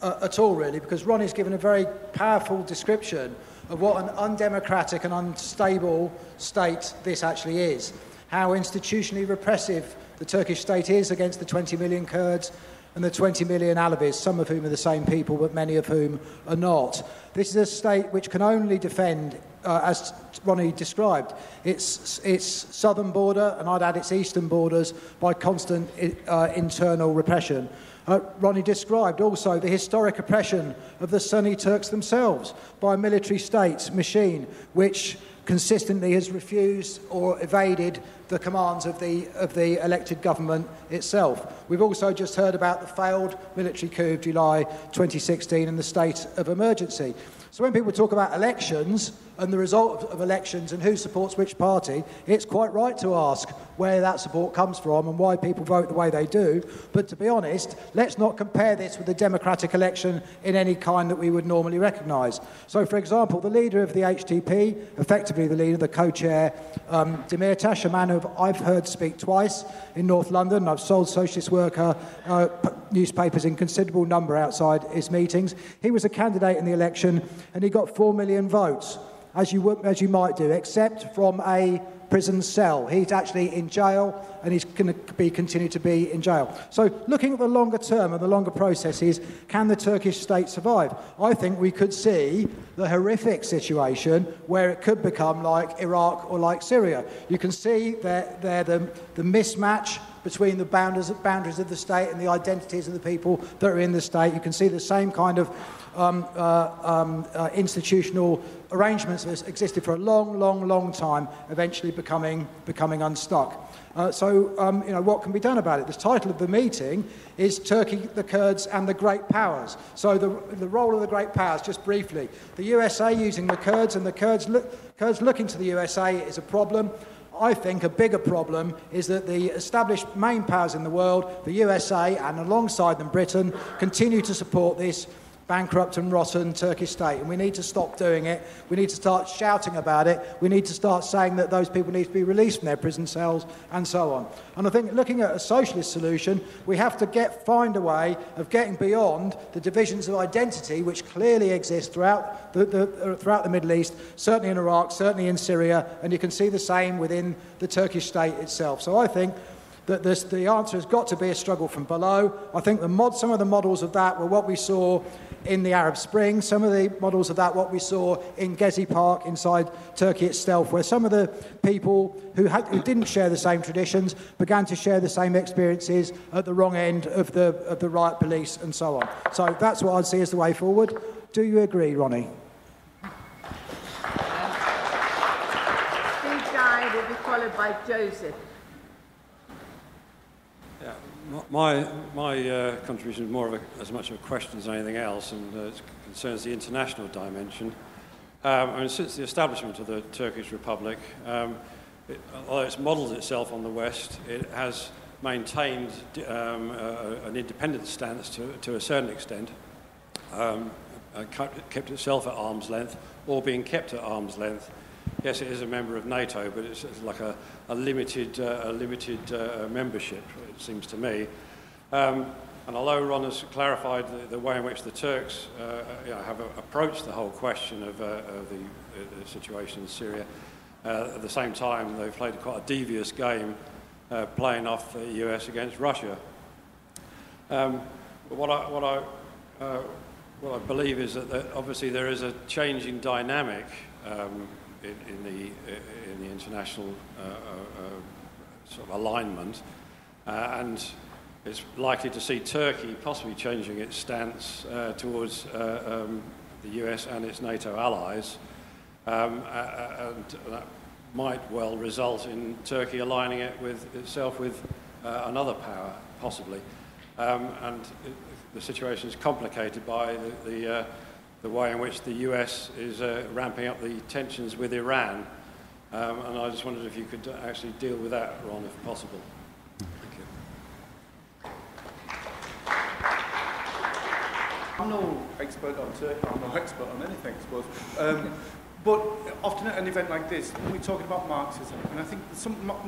at all, really, because Ronnie's given a very powerful description of what an undemocratic and unstable state this actually is, how institutionally repressive the Turkish state is against the 20 million Kurds and the 20 million Alevis, some of whom are the same people, but many of whom are not. This is a state which can only defend, as Ronnie described, its southern border, and I'd add its eastern borders, by constant internal repression. Ronnie described also the historic oppression of the Sunni Turks themselves by a military state machine which consistently has refused or evaded the commands of the elected government itself. We've also just heard about the failed military coup of July 2016 and the state of emergency. So when people talk about elections and the result of elections and who supports which party, it's quite right to ask where that support comes from and why people vote the way they do. But to be honest, let's not compare this with a democratic election in any kind that we would normally recognise. So, for example, the leader of the HDP, effectively the leader, the co-chair, Demirtas, a man who I've heard speak twice in North London. I've sold Socialist Worker newspapers in considerable number outside his meetings. He was a candidate in the election and he got 4 million votes, as you might do, except from a prison cell. He's actually in jail and he's going to continue to be in jail. So looking at the longer term and the longer processes, can the Turkish state survive? I think we could see the horrific situation where it could become like Iraq or like Syria. You can see the mismatch between the boundaries of the state and the identities of the people that are in the state. You can see the same kind of institutional arrangements that existed for a long time, eventually becoming unstuck. What can be done about it? The title of the meeting is Turkey, the Kurds and the Great Powers. So the role of the Great Powers, just briefly. The USA using the Kurds and the Kurds looking to the USA is a problem. I think a bigger problem is that the established main powers in the world, the USA and alongside them Britain, continue to support this bankrupt and rotten Turkish state, and we need to stop doing it. We need to start shouting about it. We need to start saying that those people need to be released from their prison cells and so on. And I think looking at a socialist solution, we have to find a way of getting beyond the divisions of identity which clearly exist throughout the Middle East, certainly in Iraq, certainly in Syria, and you can see the same within the Turkish state itself. So I think that the answer has got to be a struggle from below. I think some of the models of that were what we saw in the Arab Spring, some of the models of that what we saw in Gezi Park inside Turkey itself, where some of the people who didn't share the same traditions began to share the same experiences at the wrong end of the riot police and so on. So that's what I'd see as the way forward. Do you agree, Ronnie? Steve Guy will be followed by Joseph. Yeah, my contribution is more of as much of a question as anything else, and it concerns the international dimension. Since the establishment of the Turkish Republic, although it's modelled itself on the West, it has maintained an independent stance to a certain extent, kept itself at arm's length, or being kept at arm's length. Yes, it is a member of NATO, but it's like a limited membership, it seems to me. And although Ron has clarified the way in which the Turks have approached the whole question of the situation in Syria, at the same time they've played quite a devious game, playing off the US against Russia. But what I believe is that obviously there is a changing dynamic in the international sort of alignment, and it's likely to see Turkey possibly changing its stance towards the US and its NATO allies, and that might well result in Turkey aligning itself with another power, possibly. The situation is complicated by the way in which the US is ramping up the tensions with Iran. And I just wondered if you could actually deal with that, Ron, if possible. Thank you. I'm no expert on Turkey, I'm no expert on anything, I suppose. But often at an event like this, we're talking about Marxism, and I think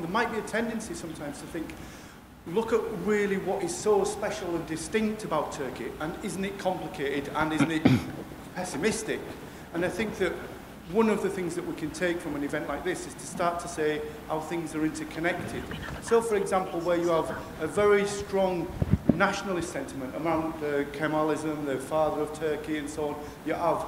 there might be a tendency sometimes to think, look at really what is so special and distinct about Turkey, and isn't it complicated, and isn't it pessimistic? And I think that one of the things that we can take from an event like this is to start to say how things are interconnected. So, for example, where you have a very strong nationalist sentiment around Kemalism, the father of Turkey and so on, you have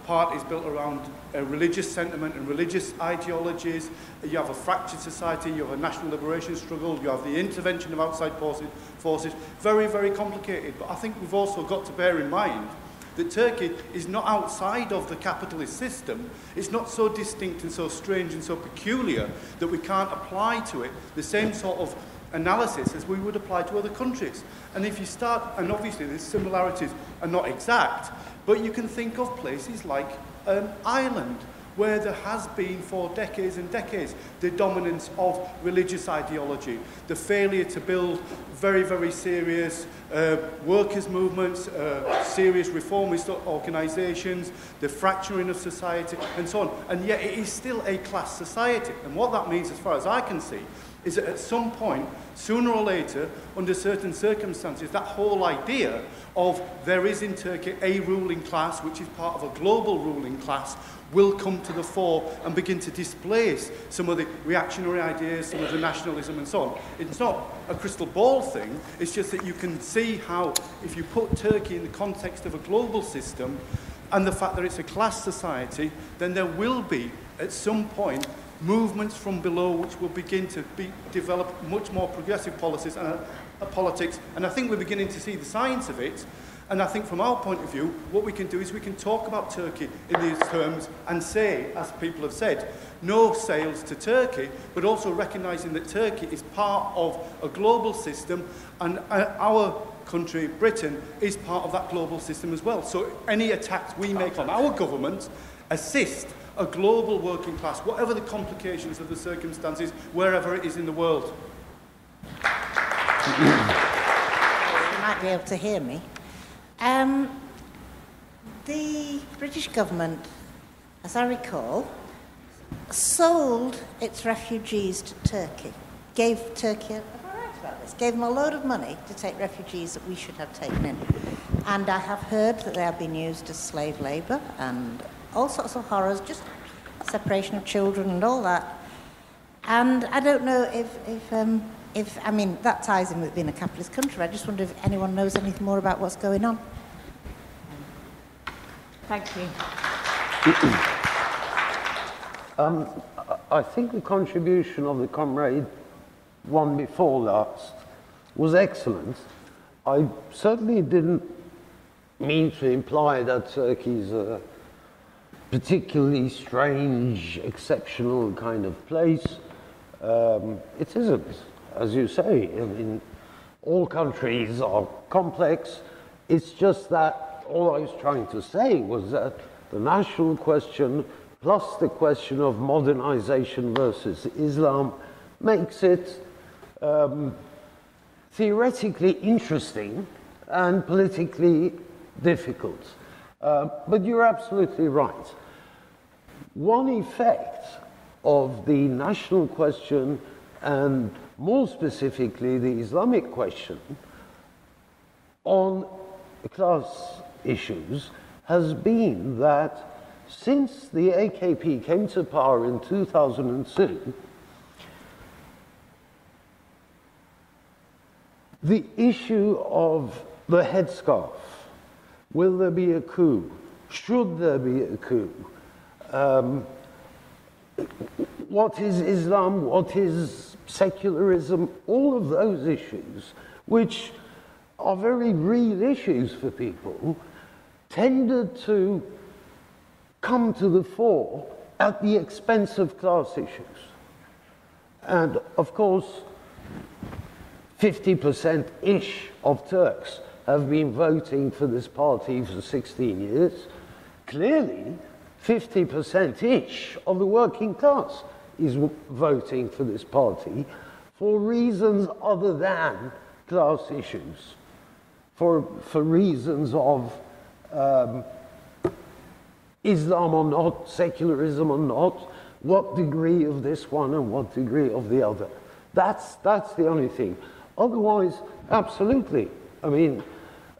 parties built around a religious sentiment and religious ideologies, you have a fractured society, you have a national liberation struggle, you have the intervention of outside forces, very, very complicated. But I think we've also got to bear in mind that Turkey is not outside of the capitalist system. It's not so distinct and so strange and so peculiar that we can't apply to it the same sort of analysis as we would apply to other countries. And if you start, and obviously the similarities are not exact, but you can think of places like Ireland, where there has been for decades and decades the dominance of religious ideology, the failure to build very, very serious workers' movements, serious reformist organisations, the fracturing of society, and so on. And yet it is still a class society. And what that means, as far as I can see, is that at some point, sooner or later, under certain circumstances, that whole idea of there is in Turkey a ruling class, which is part of a global ruling class, will come to the fore and begin to displace some of the reactionary ideas, some of the nationalism and so on. It's not a crystal ball thing, it's just that you can see how, if you put Turkey in the context of a global system and the fact that it's a class society, then there will be, at some point, movements from below which will begin to develop much more progressive policies and politics. And I think we're beginning to see the signs of it. And I think from our point of view, what we can do is we can talk about Turkey in these terms and say, as people have said, no sales to Turkey, but also recognising that Turkey is part of a global system, and our country, Britain, is part of that global system as well. So any attacks we make on our government assist a global working class, whatever the complications of the circumstances, wherever it is in the world. You might be able to hear me. The British government, as I recall, sold its refugees to Turkey, gave Turkey, am I right about this? Gave them a load of money to take refugees that we should have taken in. And I have heard that they have been used as slave labour and all sorts of horrors, just separation of children and all that. And I don't know if I mean, that ties in with being a capitalist country. I just wonder if anyone knows anything more about what's going on. Thank you. I think the contribution of the comrade one before last was excellent. I certainly didn't mean to imply that Turkey's a particularly strange, exceptional kind of place. It isn't. As you say, I mean, all countries are complex. It's just that all I was trying to say was that the national question plus the question of modernization versus Islam makes it theoretically interesting and politically difficult. But you're absolutely right. One effect of the national question, and more specifically the Islamic question, on class issues has been that since the AKP came to power in 2002, the issue of the headscarf, will there be a coup? Should there be a coup? What is Islam? What is secularism? All of those issues, which are very real issues for people, tended to come to the fore at the expense of class issues. And of course, 50%-ish of Turks have been voting for this party for 16 years. Clearly, 50%-ish of the working class is voting for this party for reasons other than class issues, for reasons of Islam or not, secularism or not, what degree of this one and what degree of the other. That's the only thing. Otherwise, absolutely. I mean,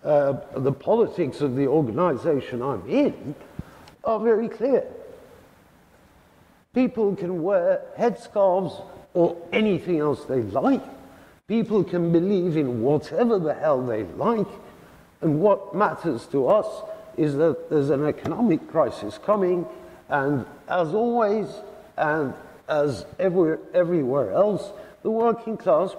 the politics of the organization I'm in are very clear. People can wear headscarves or anything else they like. People can believe in whatever the hell they like. And what matters to us is that there's an economic crisis coming, and as always, and as everywhere else, the working class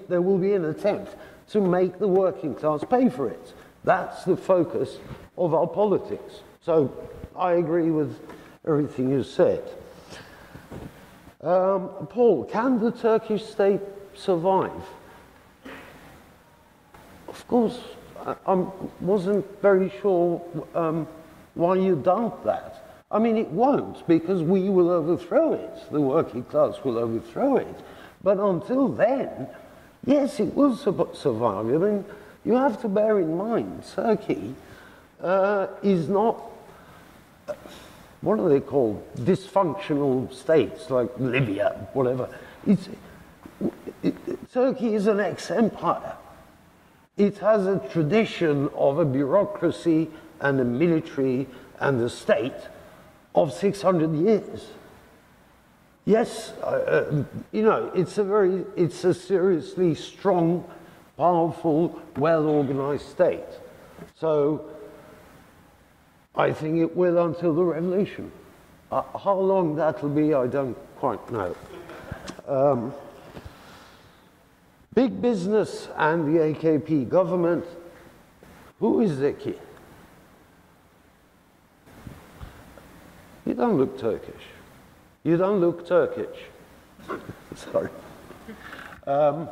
there will be an attempt to make the working class pay for it. That's the focus of our politics. So I agree with everything you said. Paul, can the Turkish state survive? Of course, I wasn't very sure why you doubt that. I mean, it won't, because we will overthrow it. The working class will overthrow it. But until then, yes, it will survive. I mean, you have to bear in mind, Turkey is not, what are they called? Dysfunctional states, like Libya, whatever. Turkey is an ex-empire. It has a tradition of a bureaucracy and a military and a state of 600 years. Yes, you know, it's a seriously strong, powerful, well-organized state. So I think it will until the revolution. How long that'll be, I don't quite know. Big business and the AKP government, who is Zeki? You don't look Turkish. You don't look Turkish. Sorry. The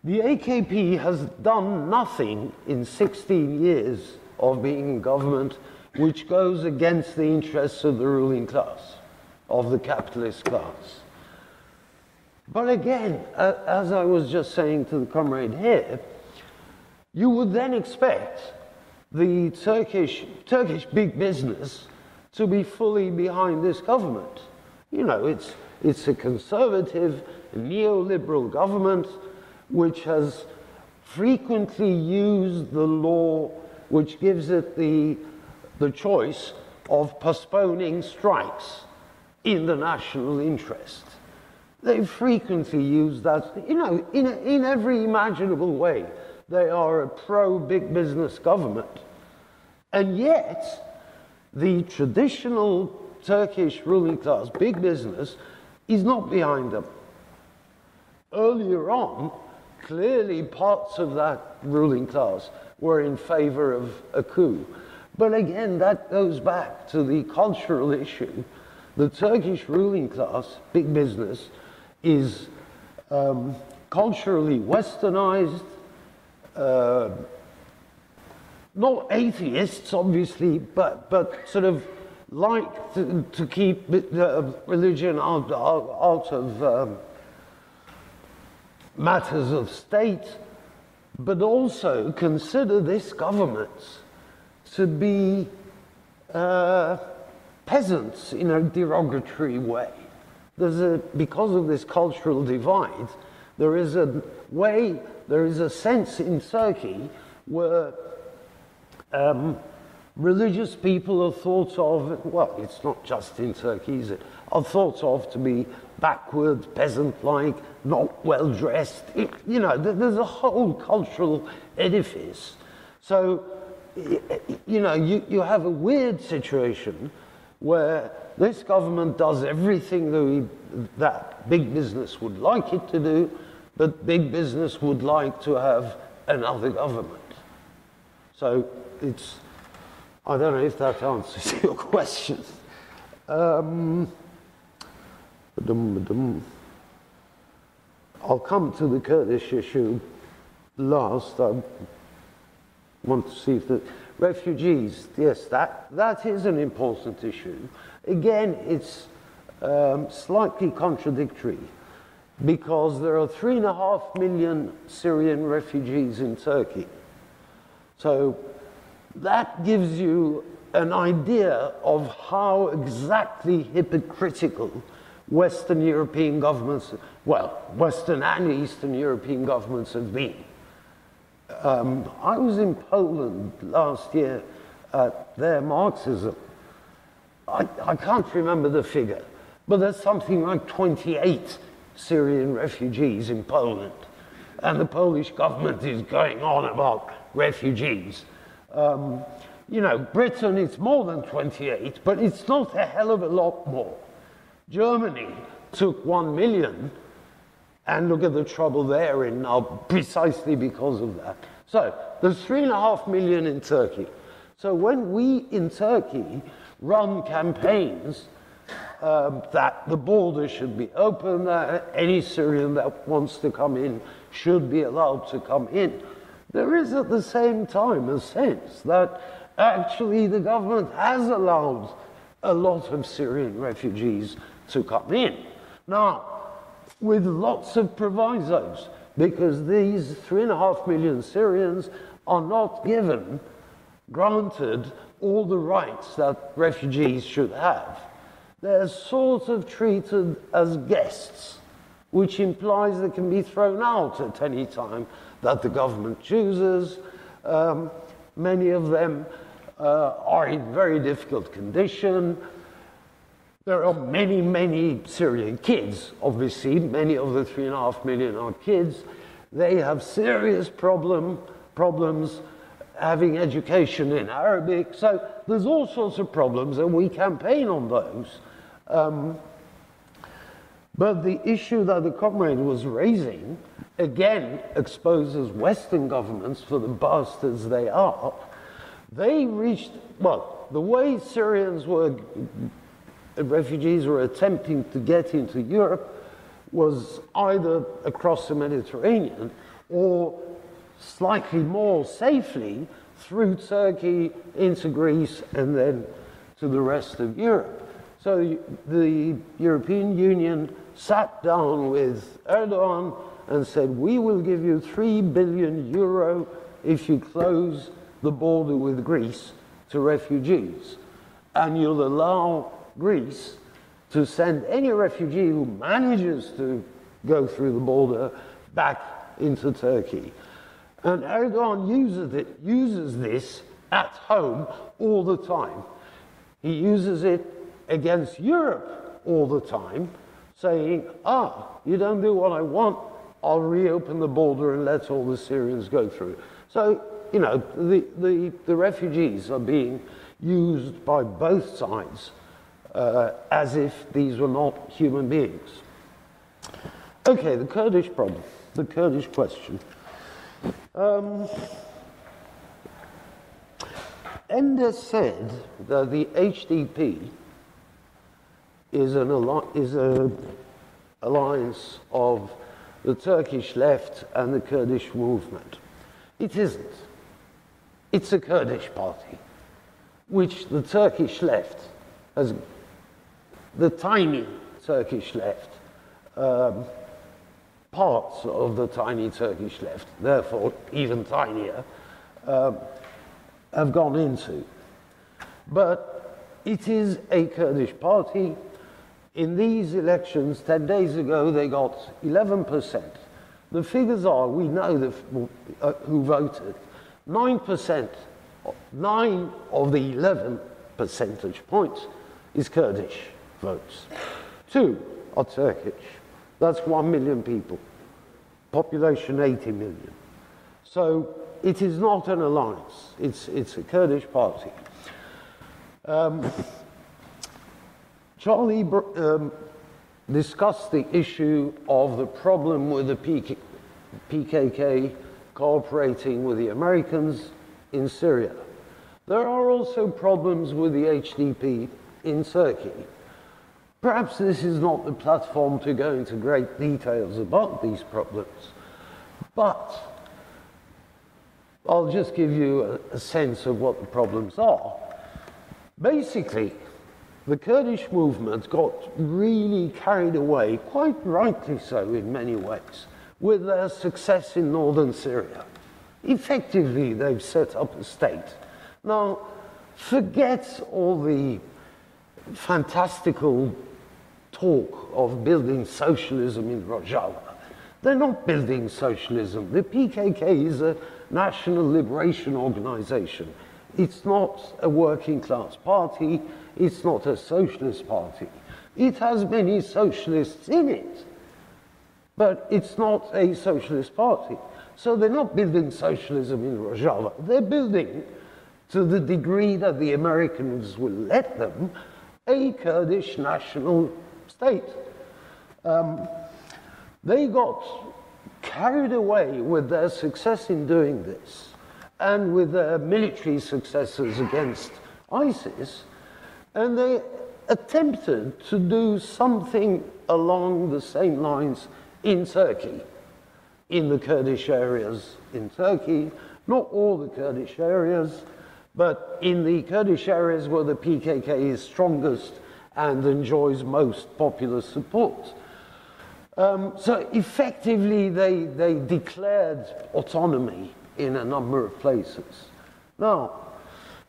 AKP has done nothing in 16 years of being in government which goes against the interests of the ruling class, of the capitalist class. But again, as I was just saying to the comrade here, you would then expect the Turkish big business to be fully behind this government. You know, it's a conservative, neoliberal government which has frequently used the law which gives it the choice of postponing strikes in the national interest. They frequently use that, you know, in every imaginable way. They are a pro-big business government. And yet, the traditional Turkish ruling class, big business, is not behind them. Earlier on, clearly parts of that ruling class were in favor of a coup. But again, that goes back to the cultural issue. The Turkish ruling class, big business, is culturally westernized, not atheists, obviously, but sort of like to keep religion out of matters of state, but also consider this government to be peasants in a derogatory way. Because of this cultural divide, there is a sense in Turkey where religious people are thought of, well, it's not just in Turkey, is it? Are thought of to be backward, peasant-like, not well-dressed. You know, there's a whole cultural edifice. So, you know, you have a weird situation where this government does everything that big business would like it to do, but big business would like to have another government. So it's, I don't know if that answers your question. I'll come to the Kurdish issue last. I want to see if the refugees, yes, that is an important issue. Again, it's slightly contradictory because there are 3.5 million Syrian refugees in Turkey. So that gives you an idea of how exactly hypocritical Western European governments, well, Western and Eastern European governments have been. I was in Poland last year at their Marxism. I can't remember the figure, but there's something like 28 Syrian refugees in Poland. And the Polish government is going on about refugees. You know, Britain, it's more than 28, but it's not a hell of a lot more. Germany took 1 million, and look at the trouble they're in now, precisely because of that. So, there's 3.5 million in Turkey. So when we in Turkey run campaigns that the border should be open, that any Syrian that wants to come in should be allowed to come in. There is at the same time a sense that actually the government has allowed a lot of Syrian refugees to come in. Now, with lots of provisos, because these 3.5 million Syrians are not granted all the rights that refugees should have. They're sort of treated as guests, which implies they can be thrown out at any time that the government chooses. Many of them are in very difficult condition. There are many, many Syrian kids, obviously. Many of the 3.5 million are kids. They have serious problems having education in Arabic. So there's all sorts of problems, and we campaign on those. But the issue that the comrade was raising, again, exposes Western governments for the bastards they are. They reached, well, the way refugees were attempting to get into Europe was either across the Mediterranean or slightly more safely through Turkey into Greece and then to the rest of Europe. So the European Union sat down with Erdogan and said, we will give you €3 billion if you close the border with Greece to refugees. And you'll allow Greece to send any refugee who manages to go through the border back into Turkey. And Erdogan uses this at home all the time. He uses it against Europe all the time, saying, you don't do what I want, I'll reopen the border and let all the Syrians go through. So, you know, the refugees are being used by both sides as if these were not human beings. Okay, the Kurdish problem, the Kurdish question. Ender said that the HDP is an alliance of the Turkish left and the Kurdish movement. It isn't. It's a Kurdish party, which the Turkish left, has, the tiny Turkish left, parts of the tiny Turkish left, therefore even tinier, have gone into. But it is a Kurdish party. In these elections 10 days ago, they got 11%. The figures are, we know who voted. 9%, 9 of the 11 percentage points is Kurdish votes. 2 are Turkish. That's 1 million people. Population 80 million. So it is not an alliance. It's a Kurdish party. Charlie discussed the issue of the problem with the PKK cooperating with the Americans in Syria. There are also problems with the HDP in Turkey. Perhaps this is not the platform to go into great details about these problems, but I'll just give you a sense of what the problems are. Basically, the Kurdish movement got really carried away, quite rightly so in many ways, with their success in northern Syria. Effectively, they've set up a state. Now, forget all the fantastical talk of building socialism in Rojava. They're not building socialism. The PKK is a national liberation organization. It's not a working class party. It's not a socialist party. It has many socialists in it, but it's not a socialist party. So they're not building socialism in Rojava. They're building, to the degree that the Americans will let them, a Kurdish national state. They got carried away with their success in doing this and with their military successes against ISIS, and they attempted to do something along the same lines in Turkey, in the Kurdish areas in Turkey, not all the Kurdish areas, but in the Kurdish areas where the PKK is strongest and enjoys most popular support. So effectively, they declared autonomy in a number of places. Now,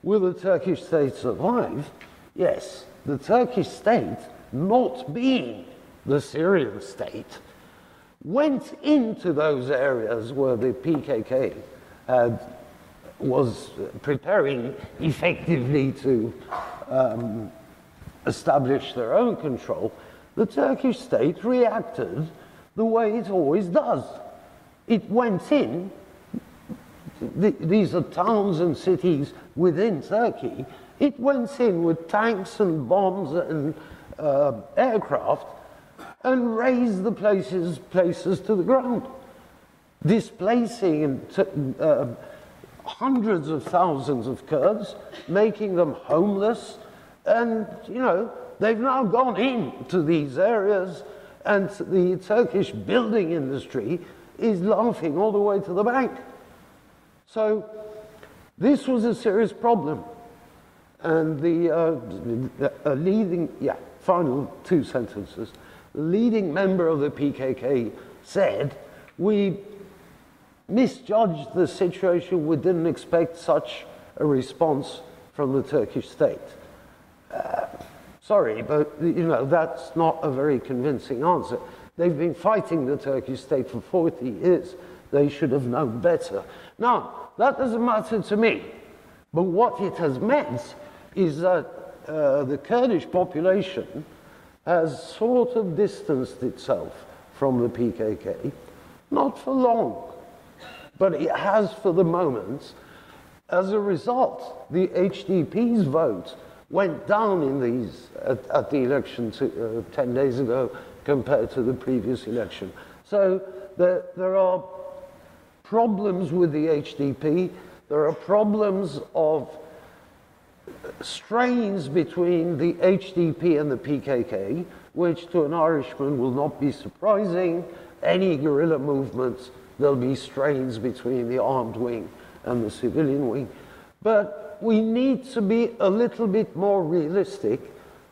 will the Turkish state survive? Yes. The Turkish state, not being the Syrian state, went into those areas where the PKK was preparing effectively to establish their own control. The Turkish state reacted the way it always does. It went in, these are towns and cities within Turkey, it went in with tanks and bombs and aircraft and razed the places to the ground, displacing hundreds of thousands of Kurds, making them homeless, and, you know, they've now gone into these areas, and the Turkish building industry is laughing all the way to the bank. So this was a serious problem. And final two sentences. The leading member of the PKK said, we misjudged the situation, we didn't expect such a response from the Turkish state. Sorry, but you know, that's not a very convincing answer. They've been fighting the Turkish state for 40 years. They should have known better. Now, that doesn't matter to me, but what it has meant is that the Kurdish population has sort of distanced itself from the PKK, not for long, but it has for the moment. As a result, the HDP's vote went down in these at the election 10 days ago compared to the previous election. So there are problems with the HDP. There are problems of strains between the HDP and the PKK, which to an Irishman will not be surprising. Any guerrilla movements, there'll be strains between the armed wing and the civilian wing. But we need to be a little bit more realistic,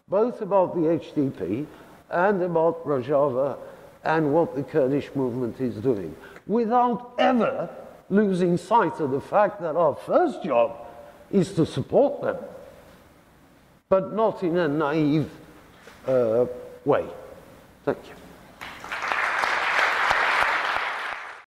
both about the HDP and about Rojava and what the Kurdish movement is doing, without ever losing sight of the fact that our first job is to support them, but not in a naive way. Thank you.